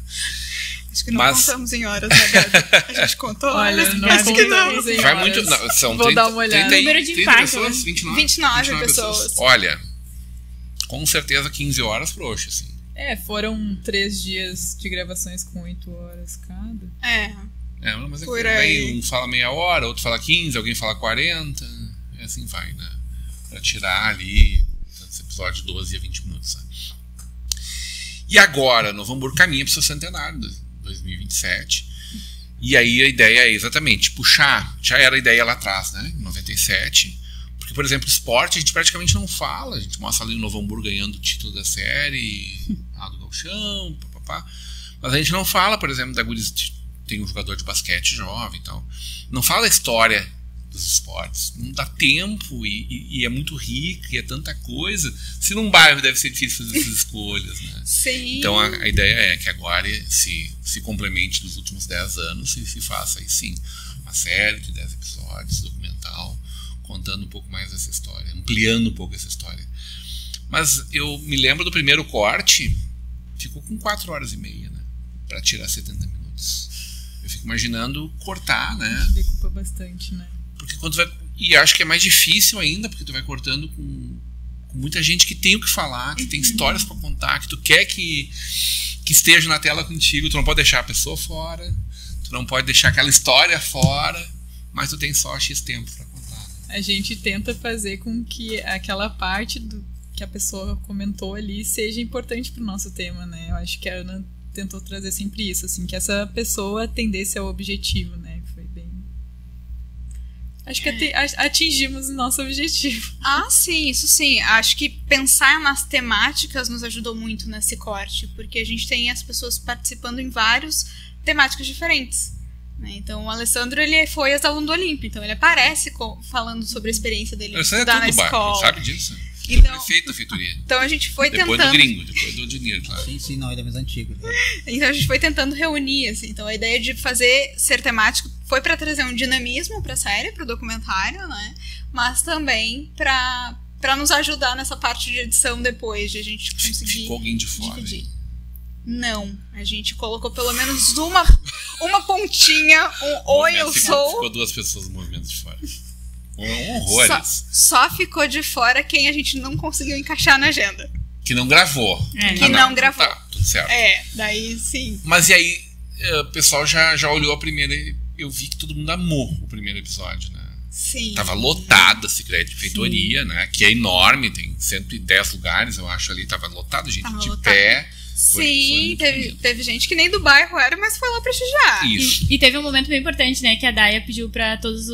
S3: Acho que não contamos em horas, né, Gabi? A gente contou horas.
S4: Olha, não contamos em horas.
S1: Vai muito, não, são
S4: Vou 30, dar uma olhada.
S1: 30 pessoas, 29
S3: pessoas.
S1: Olha, com certeza 15 horas pro Oxo, assim.
S4: Foram 3 dias de gravações com 8 horas cada.
S1: Mas aí um fala meia hora, outro fala 15, alguém fala 40, e assim vai, né? Pra tirar ali esse episódio de 12 a 20 minutos, sabe? E agora, Novo Hamburgo caminha pro seu centenário, 2027. E aí a ideia é exatamente puxar, já era a ideia lá atrás, né? Em 97. Porque, por exemplo, esporte a gente praticamente não fala. A gente mostra ali o Novo Hamburgo ganhando o título da série, do Gauchão, papapá. Mas a gente não fala, por exemplo, da Guris, tem um jogador de basquete jovem e tal. Não fala a história dos esportes. Não dá tempo e é muito rico e é tanta coisa. Se num bairro deve ser difícil fazer essas escolhas, né?
S3: Sim.
S1: Então a ideia é que agora se complemente dos últimos 10 anos e se faça aí sim uma série de 10 episódios, documental, contando um pouco mais essa história, ampliando um pouco essa história. Mas eu me lembro do primeiro corte, ficou com 4 horas e meia, né? Pra tirar 70 minutos. Eu fico imaginando cortar, né?
S4: Decupa bastante, né?
S1: Porque quando vai. E acho que é mais difícil ainda, porque tu vai cortando com muita gente que tem o que falar, que tem histórias pra contar, que tu quer que esteja na tela contigo, tu não pode deixar a pessoa fora, tu não pode deixar aquela história fora, mas tu tem só X tempo pra contar.
S4: A gente tenta fazer com que aquela parte que a pessoa comentou ali seja importante pro nosso tema, né? Eu acho que a Ana tentou trazer sempre isso, assim, que essa pessoa atendesse ao objetivo, né? Foi bem... Acho que atingimos o nosso objetivo.
S3: Sim, isso sim. Acho que pensar nas temáticas nos ajudou muito nesse corte, porque a gente tem as pessoas participando em várias temáticas diferentes, né? Então o Alessandro, ele foi ex-aluno do Olímpio, então ele aparece falando sobre a experiência dele
S1: estudar na escola. Sabe disso?
S3: Então,
S1: prefeito da feitoria.
S3: Então a gente foi
S1: depois
S3: tentando...
S1: do gringo, depois do dinheiro, claro.
S5: Sim, não, ele é mais antigo.
S3: Então a gente foi tentando reunir, assim. Então a ideia de fazer ser temático foi para trazer um dinamismo para a série, para o documentário, né? Mas também para nos ajudar nessa parte de edição depois, de a gente conseguir...
S1: Ficou alguém de fora?
S3: Dividir. Não, a gente colocou pelo menos uma pontinha, oi, eu sou...
S1: Ficou 2 pessoas no movimento de fora. Um horror isso.
S3: Só ficou de fora quem a gente não conseguiu encaixar na agenda.
S1: Que não gravou.
S3: Não gravou.
S1: Tá, tudo certo.
S3: Daí sim.
S1: Mas e aí, o pessoal já olhou a primeira e eu vi que todo mundo amou o primeiro episódio, né?
S3: Sim.
S1: Tava lotada a Secret Feitoria, né? Que é enorme, tem 110 lugares, eu acho, ali. Tava lotado, gente de pé.
S3: Sim, teve gente que nem do bairro era, mas foi lá prestigiar.
S1: Isso.
S2: E teve um momento bem importante, né? Que a Daya pediu pra todas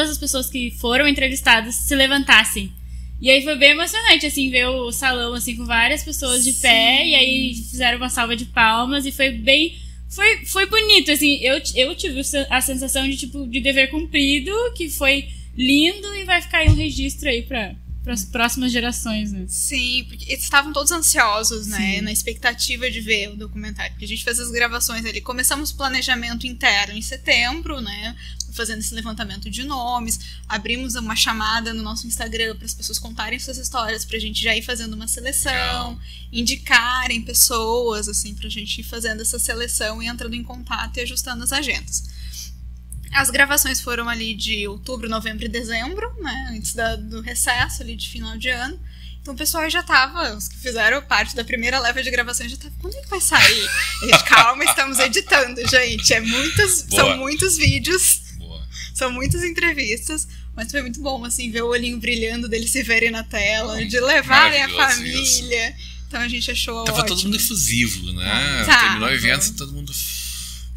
S2: as pessoas que foram entrevistadas se levantassem. E aí foi bem emocionante, assim, ver o salão, assim, com várias pessoas de pé. E aí fizeram uma salva de palmas e foi bem... Foi bonito, assim. Eu tive a sensação de, tipo, de dever cumprido, que foi lindo e vai ficar aí um registro aí para as próximas gerações, né?
S3: Sim, porque eles estavam todos ansiosos, né? Na expectativa de ver o documentário. Porque a gente fez as gravações ali. Começamos o planejamento interno em setembro, né? Fazendo esse levantamento de nomes. Abrimos uma chamada no nosso Instagram para as pessoas contarem suas histórias, pra gente já ir fazendo uma seleção, indicarem pessoas, assim, pra gente ir fazendo essa seleção e entrando em contato e ajustando as agendas. As gravações foram ali de outubro, novembro e dezembro, né? Antes do recesso ali de final de ano. Então o pessoal já tava, os que fizeram parte da primeira leva de gravações já tava, quando é que vai sair? Gente, calma, estamos editando, gente. São muitos vídeos, são muitas entrevistas, mas foi muito bom, assim, ver o olhinho brilhando deles se verem na tela, de levarem a família. Isso. Então a gente achou
S1: Tava
S3: ótimo.
S1: Todo mundo efusivo, né? Terminou o evento e todo mundo...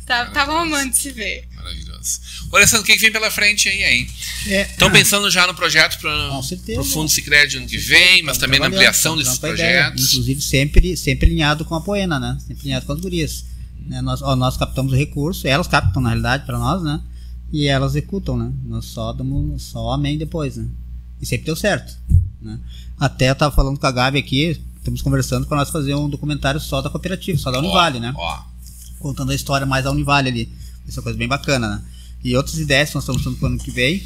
S3: Tava amando de se ver.
S1: Maravilhoso. Ô, Alessandro, o que vem pela frente aí, hein? Estão pensando já no projeto para o Fundo Sicredi ano que vem, mas também na ampliação desses projetos.
S5: Inclusive sempre alinhado com a Poena, né? Sempre alinhado com as gurias. Né? Nós captamos o recurso, elas captam na realidade para nós, né? E elas executam, né? Nós só damos só amém depois, né? E sempre deu certo, né? Até eu tava falando com a Gabi aqui, estamos conversando para nós fazer um documentário só da cooperativa, só da Univale, né? Contando a história mais da Univale ali. Isso é uma coisa bem bacana, né? E outras ideias que nós estamos falando para o ano que vem.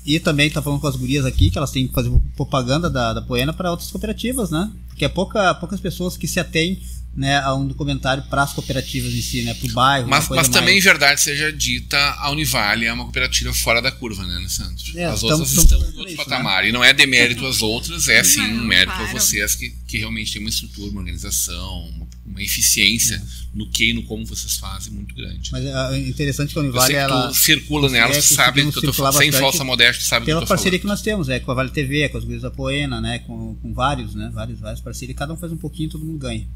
S5: E também tá falando com as gurias aqui, que elas têm que fazer propaganda da Poena para outras cooperativas, né? Porque é poucas pessoas que se atêm, né, a um documentário para as cooperativas em si, né? Para o bairro.
S1: Mas também, verdade seja dita, a Univale é uma cooperativa fora da curva, né, Alessandro? As outras estão em outro patamar. Né? E não é demérito às outras, é sim um mérito a vocês que realmente tem uma estrutura, uma organização, uma eficiência no que e no como vocês fazem muito grande.
S5: Mas é interessante que a Univale, ela
S1: circula nelas, sabe que eu tô falando, sem falsa modéstia, sabe do que eu tô falando.
S5: Pela parceria que nós temos, com a Vale TV, com as gurias da Poena, né, com vários, né, vários parceiros, cada um faz um pouquinho, todo mundo ganha.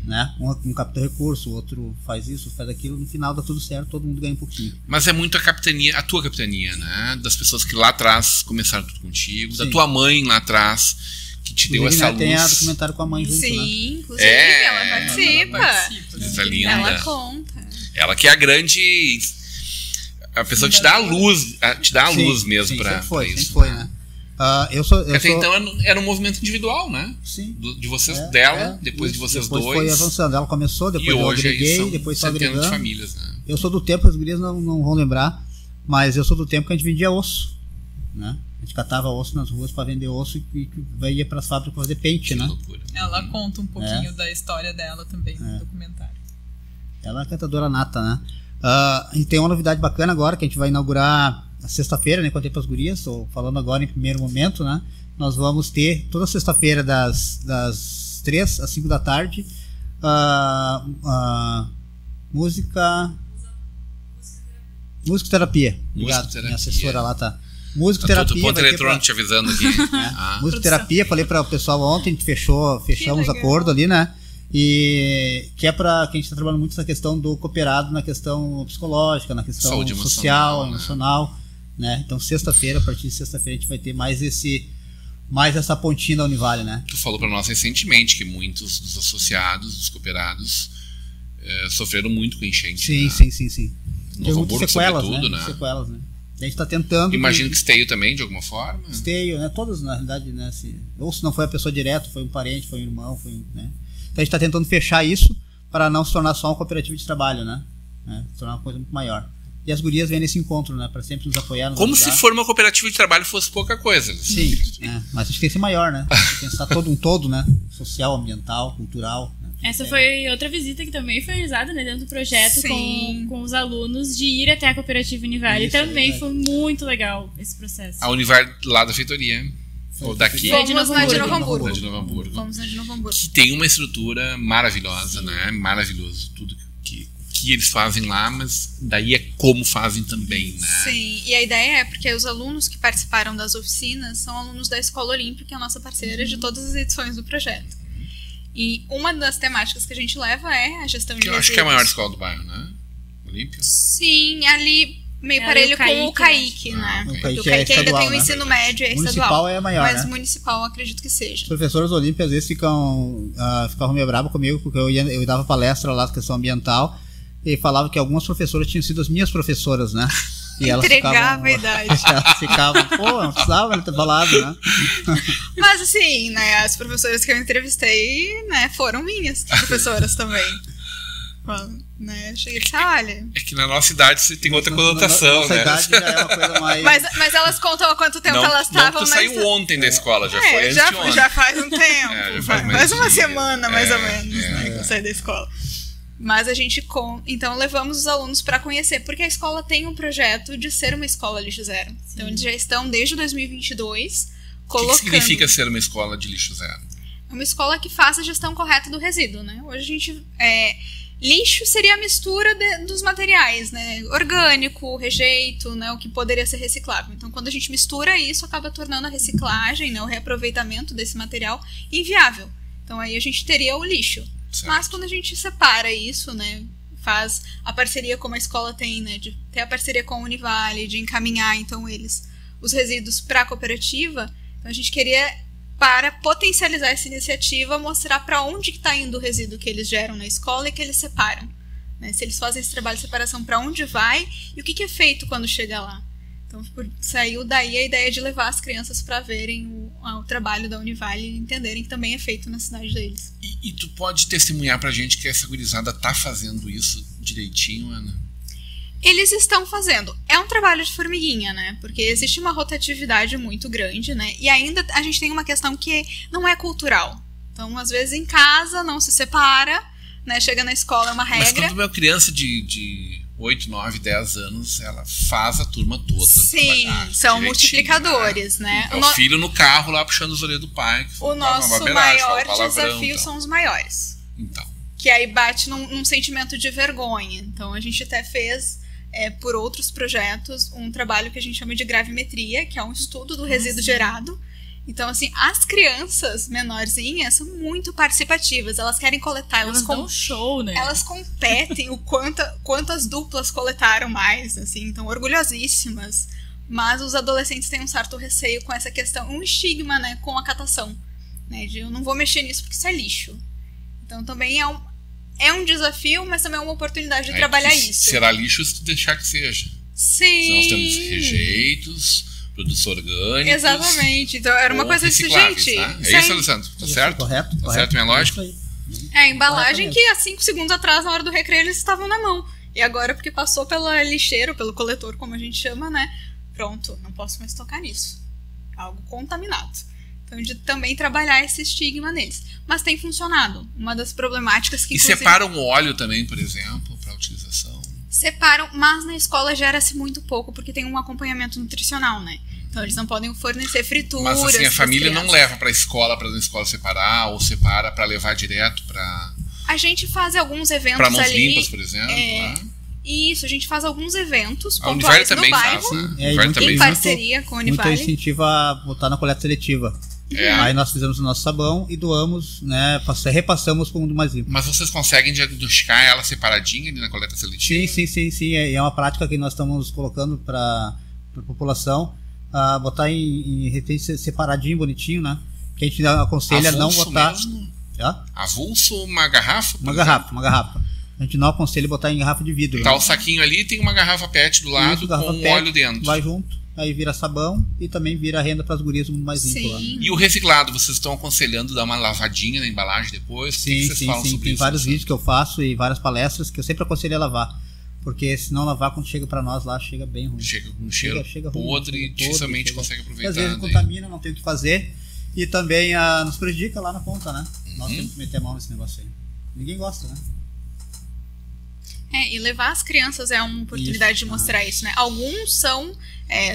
S5: Né? Um capta recurso, o outro faz isso, faz aquilo, no final dá tudo certo, todo mundo ganha um pouquinho.
S1: Mas é muito a tua capitania, né? Das pessoas que lá atrás começaram tudo contigo, da tua mãe lá atrás, que te deu essa luz.
S5: Tem a documentário com a mãe junto,
S3: sim,
S5: né?
S3: Inclusive ela participa.
S1: Coisa linda.
S3: Ela conta.
S1: Ela que é a grande... A pessoa que te dá a luz, mesmo pra isso.
S5: Sempre foi, né?
S1: Até então era um movimento individual, né?
S5: Sim.
S1: De vocês, depois de vocês
S5: depois
S1: dois.
S5: Foi avançando. Ela começou, depois eu agreguei, depois só agregando.
S1: De famílias, né?
S5: Eu sou do tempo, as gurias não vão lembrar, mas eu sou do tempo que a gente vendia osso, né? A gente catava osso nas ruas para vender osso e ia para as fábricas fazer pente, né?
S1: Loucura.
S4: Ela conta um pouquinho da história dela também no documentário.
S5: Ela é cantadora nata, né? E tem uma novidade bacana agora, que a gente vai inaugurar na sexta-feira, né? Contei para as gurias, estou falando agora em primeiro momento, né? Nós vamos ter toda sexta-feira das 3 às 5 da tarde musicoterapia. Obrigado, minha assessora lá tá. Musicoterapia.
S1: Ponto eletrônico te avisando aqui.
S5: Musicoterapia, falei para o pessoal ontem, a gente fechamos acordo ali, né? E que é para que a gente está trabalhando muito essa questão do cooperado na questão psicológica, na questão saúde social, emocional, né? Então sexta-feira, a partir de sexta-feira a gente vai ter mais essa pontinha da Univale, né?
S1: Tu falou para nós recentemente que muitos dos associados, dos cooperados, sofreram muito com enchente.
S5: Sim,
S1: né?
S5: sim.
S1: Novo Hamburgo,
S5: sequelas,
S1: sobretudo, né?
S5: Sequelas, né? A gente está tentando...
S1: Imagino que esteio também, de alguma forma.
S5: Esteio, né? Todos, na realidade, né? Ou se não foi a pessoa direto, foi um parente, foi um irmão, né? Então a gente está tentando fechar isso para não se tornar só uma cooperativa de trabalho, né? Se tornar uma coisa muito maior. E as gurias vêm nesse encontro, né? Para sempre nos apoiar, nos
S1: Como
S5: ajudar.
S1: se for uma cooperativa de trabalho fosse pouca coisa.
S5: Sim, mas a gente tem que ser maior, né? Tem que pensar todo um todo, né? Social, ambiental, cultural. Né?
S2: Essa foi outra visita que também foi realizada, né, dentro do projeto com os alunos, de ir até a cooperativa Univale.
S5: Isso,
S2: também foi muito legal esse processo.
S1: A Univale lá da feitoria. Ou daqui.
S3: Fomos na de Novo Hamburgo.
S1: Na de Novo Hamburgo.
S3: Fomos na de Novo Hamburgo.
S1: Que tem uma estrutura maravilhosa, né? Maravilhoso. Tudo que eles fazem lá, mas daí é como fazem também, né?
S3: Sim, e a ideia é porque os alunos que participaram das oficinas são alunos da Escola Olímpica, que é a nossa parceira de todas as edições do projeto. E uma das temáticas que a gente leva é a gestão de resíduos.
S1: Eu acho que é a maior escola do bairro, né? Olímpia?
S3: Sim, ali meio parelho com o CAIC, né?
S5: O
S3: Porque o
S5: CAIC
S3: CAIC ainda tem o
S5: né?
S3: ensino médio, é
S5: Municipal
S3: estadual.
S5: é a maior,
S3: mas
S5: né?
S3: municipal acredito que seja.
S5: Os professores Olímpia às vezes ficavam meio bravos comigo, porque eu dava palestra lá da questão ambiental e falava que algumas professoras tinham sido as minhas professoras, né? E elas
S3: entregava a idade.
S5: Elas ficavam, pô, não precisava ter falado, né?
S3: Mas assim, né, as professoras que eu entrevistei, né, foram minhas professoras também. Né, cheguei e disse, olha...
S1: É que na nossa idade você tem outra conotação,
S5: nossa
S1: né?
S5: idade já é uma coisa mais...
S3: Mas elas contam há quanto tempo elas estavam...
S1: Não, tu saiu ontem da escola, já foi anteontem.
S3: Já faz um tempo.
S1: Já
S3: faz uma semana, mais ou menos, né, que eu saí da escola. Mas a gente, então, levamos os alunos para conhecer, porque a escola tem um projeto de ser uma escola lixo zero. Sim. Então, eles já estão, desde 2022, colocando...
S1: O que significa ser uma escola de lixo zero?
S3: É uma escola que faça a gestão correta do resíduo, né? Hoje a gente... lixo seria a mistura dos materiais, né? Orgânico, rejeito, né? O que poderia ser reciclável. Então, quando a gente mistura isso, acaba tornando a reciclagem, né? O reaproveitamento desse material inviável. Então, aí a gente teria o lixo. Certo. Mas quando a gente separa isso, né, faz a parceria como a escola tem, né, de ter a parceria com a Univale, de encaminhar então os resíduos para a cooperativa, então a gente queria, para potencializar essa iniciativa, mostrar para onde está indo o resíduo que eles geram na escola e que eles separam, né, se eles fazem esse trabalho de separação, para onde vai e o que é feito quando chega lá. Então saiu daí a ideia de levar as crianças para verem o trabalho da Univale e entenderem que também é feito na cidade deles.
S1: E tu pode testemunhar pra gente que essa gurizada tá fazendo isso direitinho, Ana?
S3: Eles estão fazendo. É um trabalho de formiguinha, né? Porque existe uma rotatividade muito grande, né? E ainda a gente tem uma questão que não é cultural. Então, às vezes, em casa não se separa, né? Chega na escola, é uma regra.
S1: Mas quando uma criança de 8, 9, 10 anos, ela faz a turma toda.
S3: Sim, são multiplicadores, né?
S1: É o filho no carro lá puxando os orelhas do pai.
S3: O nosso maior desafio são os maiores.
S1: Então.
S3: Que aí bate num sentimento de vergonha. Então a gente até fez, por outros projetos, um trabalho que a gente chama de gravimetria, que é um estudo do resíduo gerado. Então, assim, as crianças menorzinhas são muito participativas. Elas querem coletar.
S2: Elas dão um show, né?
S3: Elas competem quantas duplas coletaram mais, assim. Então, orgulhosíssimas. Mas os adolescentes têm um certo receio com essa questão. Um estigma, né? Com a catação. Né, de eu não vou mexer nisso porque isso é lixo. Então, também é um desafio, mas também é uma oportunidade de trabalhar isso.
S1: Será lixo se tu deixar que seja.
S3: Sim.
S1: Então, nós temos rejeitos... produtos orgânicos.
S3: Exatamente. Então era uma coisa assim, gente.
S1: Tá? É isso, Alessandro? Tá certo?
S5: Correto.
S1: Tá certo minha lógica?
S3: A embalagem que há 5 segundos atrás, na hora do recreio, eles estavam na mão. E agora, porque passou pela lixeira, pelo coletor, como a gente chama, né? Pronto, não posso mais tocar nisso. Algo contaminado. Então, de também trabalhar esse estigma neles. Mas tem funcionado. Uma das problemáticas que...
S1: E separam o óleo também, por exemplo, para utilização?
S3: Separam, mas na escola gera-se muito pouco, porque tem um acompanhamento nutricional, né? Então eles não podem fornecer frituras.
S1: Mas assim, a família não leva para a escola separar, ou separa para levar direto para...
S3: A gente faz alguns eventos
S1: para mãos
S3: ali.
S1: limpas, por exemplo.
S3: Isso, a gente faz alguns eventos
S1: a Univale também
S3: no bairro,
S1: faz, né?
S3: em parceria com a Univale.
S5: Muito incentiva a botar na coleta seletiva. Aí nós fizemos o nosso sabão e doamos, né? Repassamos para o mundo mais limpo.
S1: Mas vocês conseguem diagnosticar ela separadinha ali na coleta seletiva?
S5: Sim. É uma prática que nós estamos colocando para a população, botar em repente separadinho, bonitinho, né? Que a gente aconselha
S1: avulso
S5: não botar.
S1: Mesmo? Avulso, uma garrafa?
S5: Uma garrafa. A gente não aconselha botar em garrafa de vidro.
S1: Tá o saquinho ali, tem uma garrafa PET do lado com um óleo dentro.
S5: Vai junto, aí vira sabão e também vira renda para as gurias muito mais limpo lá.
S1: E o reciclado, vocês estão aconselhando dar uma lavadinha na embalagem depois?
S5: Sim,
S1: vocês falam sobre
S5: tem
S1: isso,
S5: vários vídeos que eu faço e várias palestras que eu sempre aconselho a lavar. Porque se não lavar, quando chega para nós lá, chega bem ruim.
S1: Chega com um cheiro podre, dificilmente consegue aproveitar.
S5: Às vezes contamina, não tem o que fazer. E também nos prejudica lá na ponta, né? Nós temos que meter a mão nesse negócio aí. Ninguém gosta, né?
S3: E levar as crianças é uma oportunidade de mostrar isso, né? Alguns são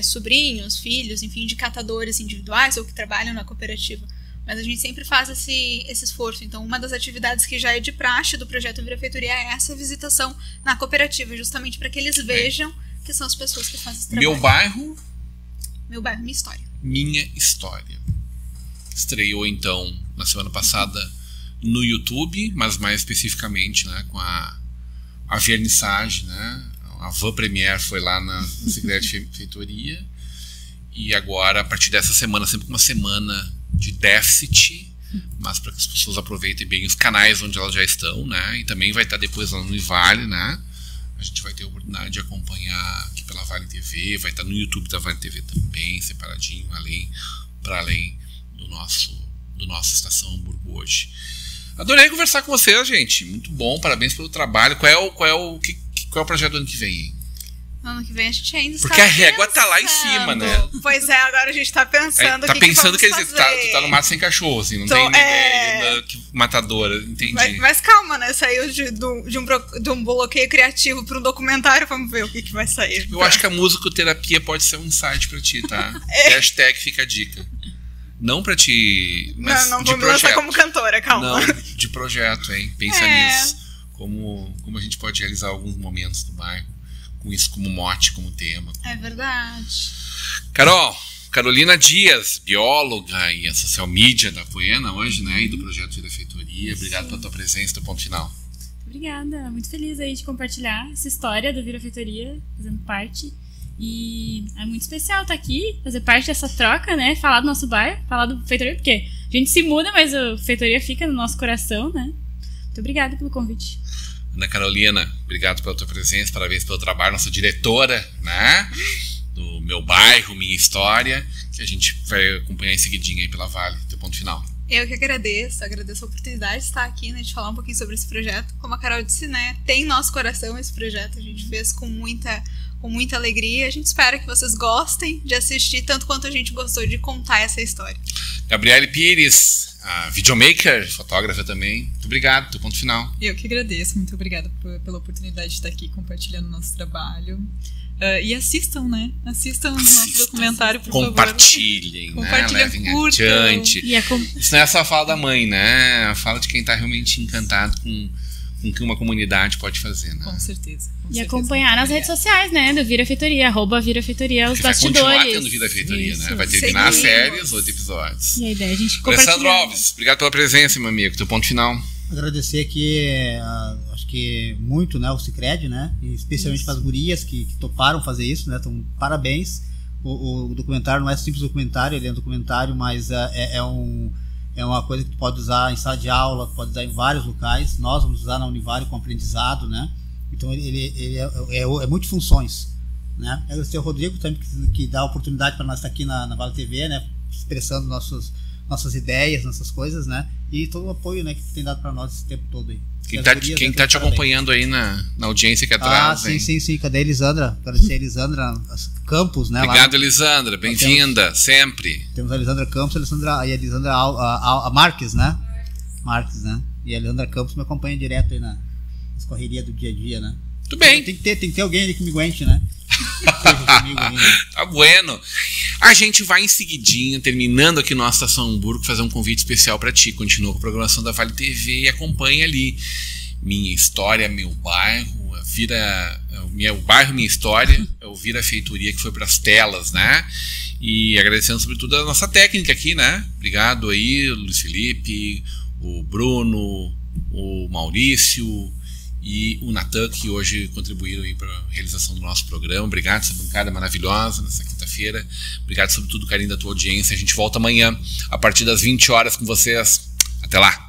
S3: sobrinhos, filhos, enfim, de catadores individuais ou que trabalham na cooperativa. Mas a gente sempre faz esse esforço. Então, uma das atividades que já é de praxe do projeto Vira Feitoria é essa visitação na cooperativa, justamente para que eles vejam que são as pessoas que fazem esse trabalho.
S1: Meu bairro,
S3: minha história.
S1: Minha história. Estreou, então, na semana passada no YouTube, mas mais especificamente, né, com a vernissagem, né? A van premiere foi lá na Secret Feitoria. E agora, a partir dessa semana, sempre uma semana de déficit, mas para que as pessoas aproveitem bem os canais onde elas já estão, né? E também vai estar depois lá no Univale, né? A gente vai ter a oportunidade de acompanhar aqui pela Vale TV, vai estar no YouTube da Vale TV também, separadinho, para além do nosso Estação Hamburgo hoje. Adorei conversar com vocês, gente. Muito bom, parabéns pelo trabalho. Qual é o projeto do ano que vem, hein?
S3: Ano que vem a gente ainda está
S1: Porque a régua tá lá em cima, né?
S3: Pois é, agora a gente tá pensando
S1: tá pensando que
S3: tu
S1: tá no mato sem cachorro, assim, não tem ninguém matadora, entendi.
S3: Mas calma, né? Saiu de um bloqueio criativo para um documentário, vamos ver o que vai sair.
S1: Eu acho que a musicoterapia pode ser um insight pra ti, tá? Hashtag fica a dica. Não pra ti, mas
S3: não vou me lançar como cantora, calma.
S1: Não, de projeto, hein? Pensa nisso. Como a gente pode realizar alguns momentos do bairro com isso como mote, como tema.
S3: É verdade.
S1: Carolina Dias, bióloga e a social media da Poena hoje, né? E do projeto Vira Feitoria. Obrigado pela tua presença, teu ponto final.
S2: Obrigada, muito feliz aí de compartilhar essa história do Vira Feitoria, fazendo parte. E é muito especial estar aqui, fazer parte dessa troca, né? Falar do nosso bairro, falar do Feitoria, porque a gente se muda, mas a Feitoria fica no nosso coração, né? Muito obrigada pelo convite.
S1: Ana Carolina, obrigado pela tua presença, parabéns pelo trabalho, nossa diretora, né? Do Meu Bairro, Minha História, que a gente vai acompanhar em seguidinha aí pela Vale, teu ponto final.
S3: Eu que agradeço a oportunidade de estar aqui, né, de falar um pouquinho sobre esse projeto. Como a Carol disse, né, tem nosso coração esse projeto, a gente fez com muita alegria. A gente espera que vocês gostem de assistir, tanto quanto a gente gostou de contar essa história.
S1: Gabriele Pires, a videomaker, fotógrafa também. Muito obrigado, teu ponto final.
S4: Eu que agradeço, muito obrigada pela oportunidade de estar aqui compartilhando nosso trabalho. E assistam, né? Assistam o nosso documentário, por favor.
S1: Compartilhem, né? Levem adiante. Isso não é só a fala da mãe, né? A fala de quem está realmente encantado com o que uma comunidade pode fazer, né?
S4: Com certeza.
S2: Acompanhar nas redes sociais, né? Do Vira Feitoria, @Vira Feitoria, os bastidores.
S1: Vai continuar tendo Vira Feitoria, né? Vai terminar as séries, 8 episódios.
S2: E a ideia é a gente compartilhar.
S1: Alessandro Alves, obrigado pela presença, meu amigo. Teu ponto final.
S5: Agradecer aqui, acho que muito, né, o Sicredi, né, e especialmente para as gurias que toparam fazer isso, né, então parabéns. O documentário não é simples documentário, ele é um documentário, mas é uma coisa que tu pode usar em sala de aula, pode usar em vários locais. Nós vamos usar na Univale com aprendizado, né, então ele é multifunções, né. Agradecer ao Rodrigo também que dá a oportunidade para nós estar aqui na Vale TV, né, expressando nossas ideias, nossas coisas, né? E todo o apoio, né, que tem dado para nós esse tempo todo aí.
S1: Quem tá te acompanhando aí na audiência aqui atrás,
S5: sim. Cadê a Elisandra? Agradecer a Elisandra Campos, né?
S1: Obrigado, Elisandra. Bem-vinda, sempre.
S5: Temos a Elisandra Campos e a Elisandra Marques, né? E a Elisandra Campos me acompanha direto aí nas correrias do dia a dia, né?
S1: Tudo bem.
S5: Tem que ter alguém ali que me aguente, né?
S1: Tá bueno. A gente vai em seguidinha, terminando aqui nossa Estação Hamburgo, fazer um convite especial para ti. Continua com a programação da Vale TV e acompanha ali Minha História, Meu Bairro, Meu Bairro, Minha História, é o Vira Feitoria que foi para as telas, né? E agradecendo sobretudo a nossa técnica aqui, né? Obrigado aí, o Luiz Felipe, o Bruno, o Maurício e o Natan, que hoje contribuíram para a realização do nosso programa. Obrigado, essa bancada maravilhosa nessa quinta-feira. Obrigado, sobretudo, carinho da tua audiência. A gente volta amanhã, a partir das 20 horas com vocês. Até lá!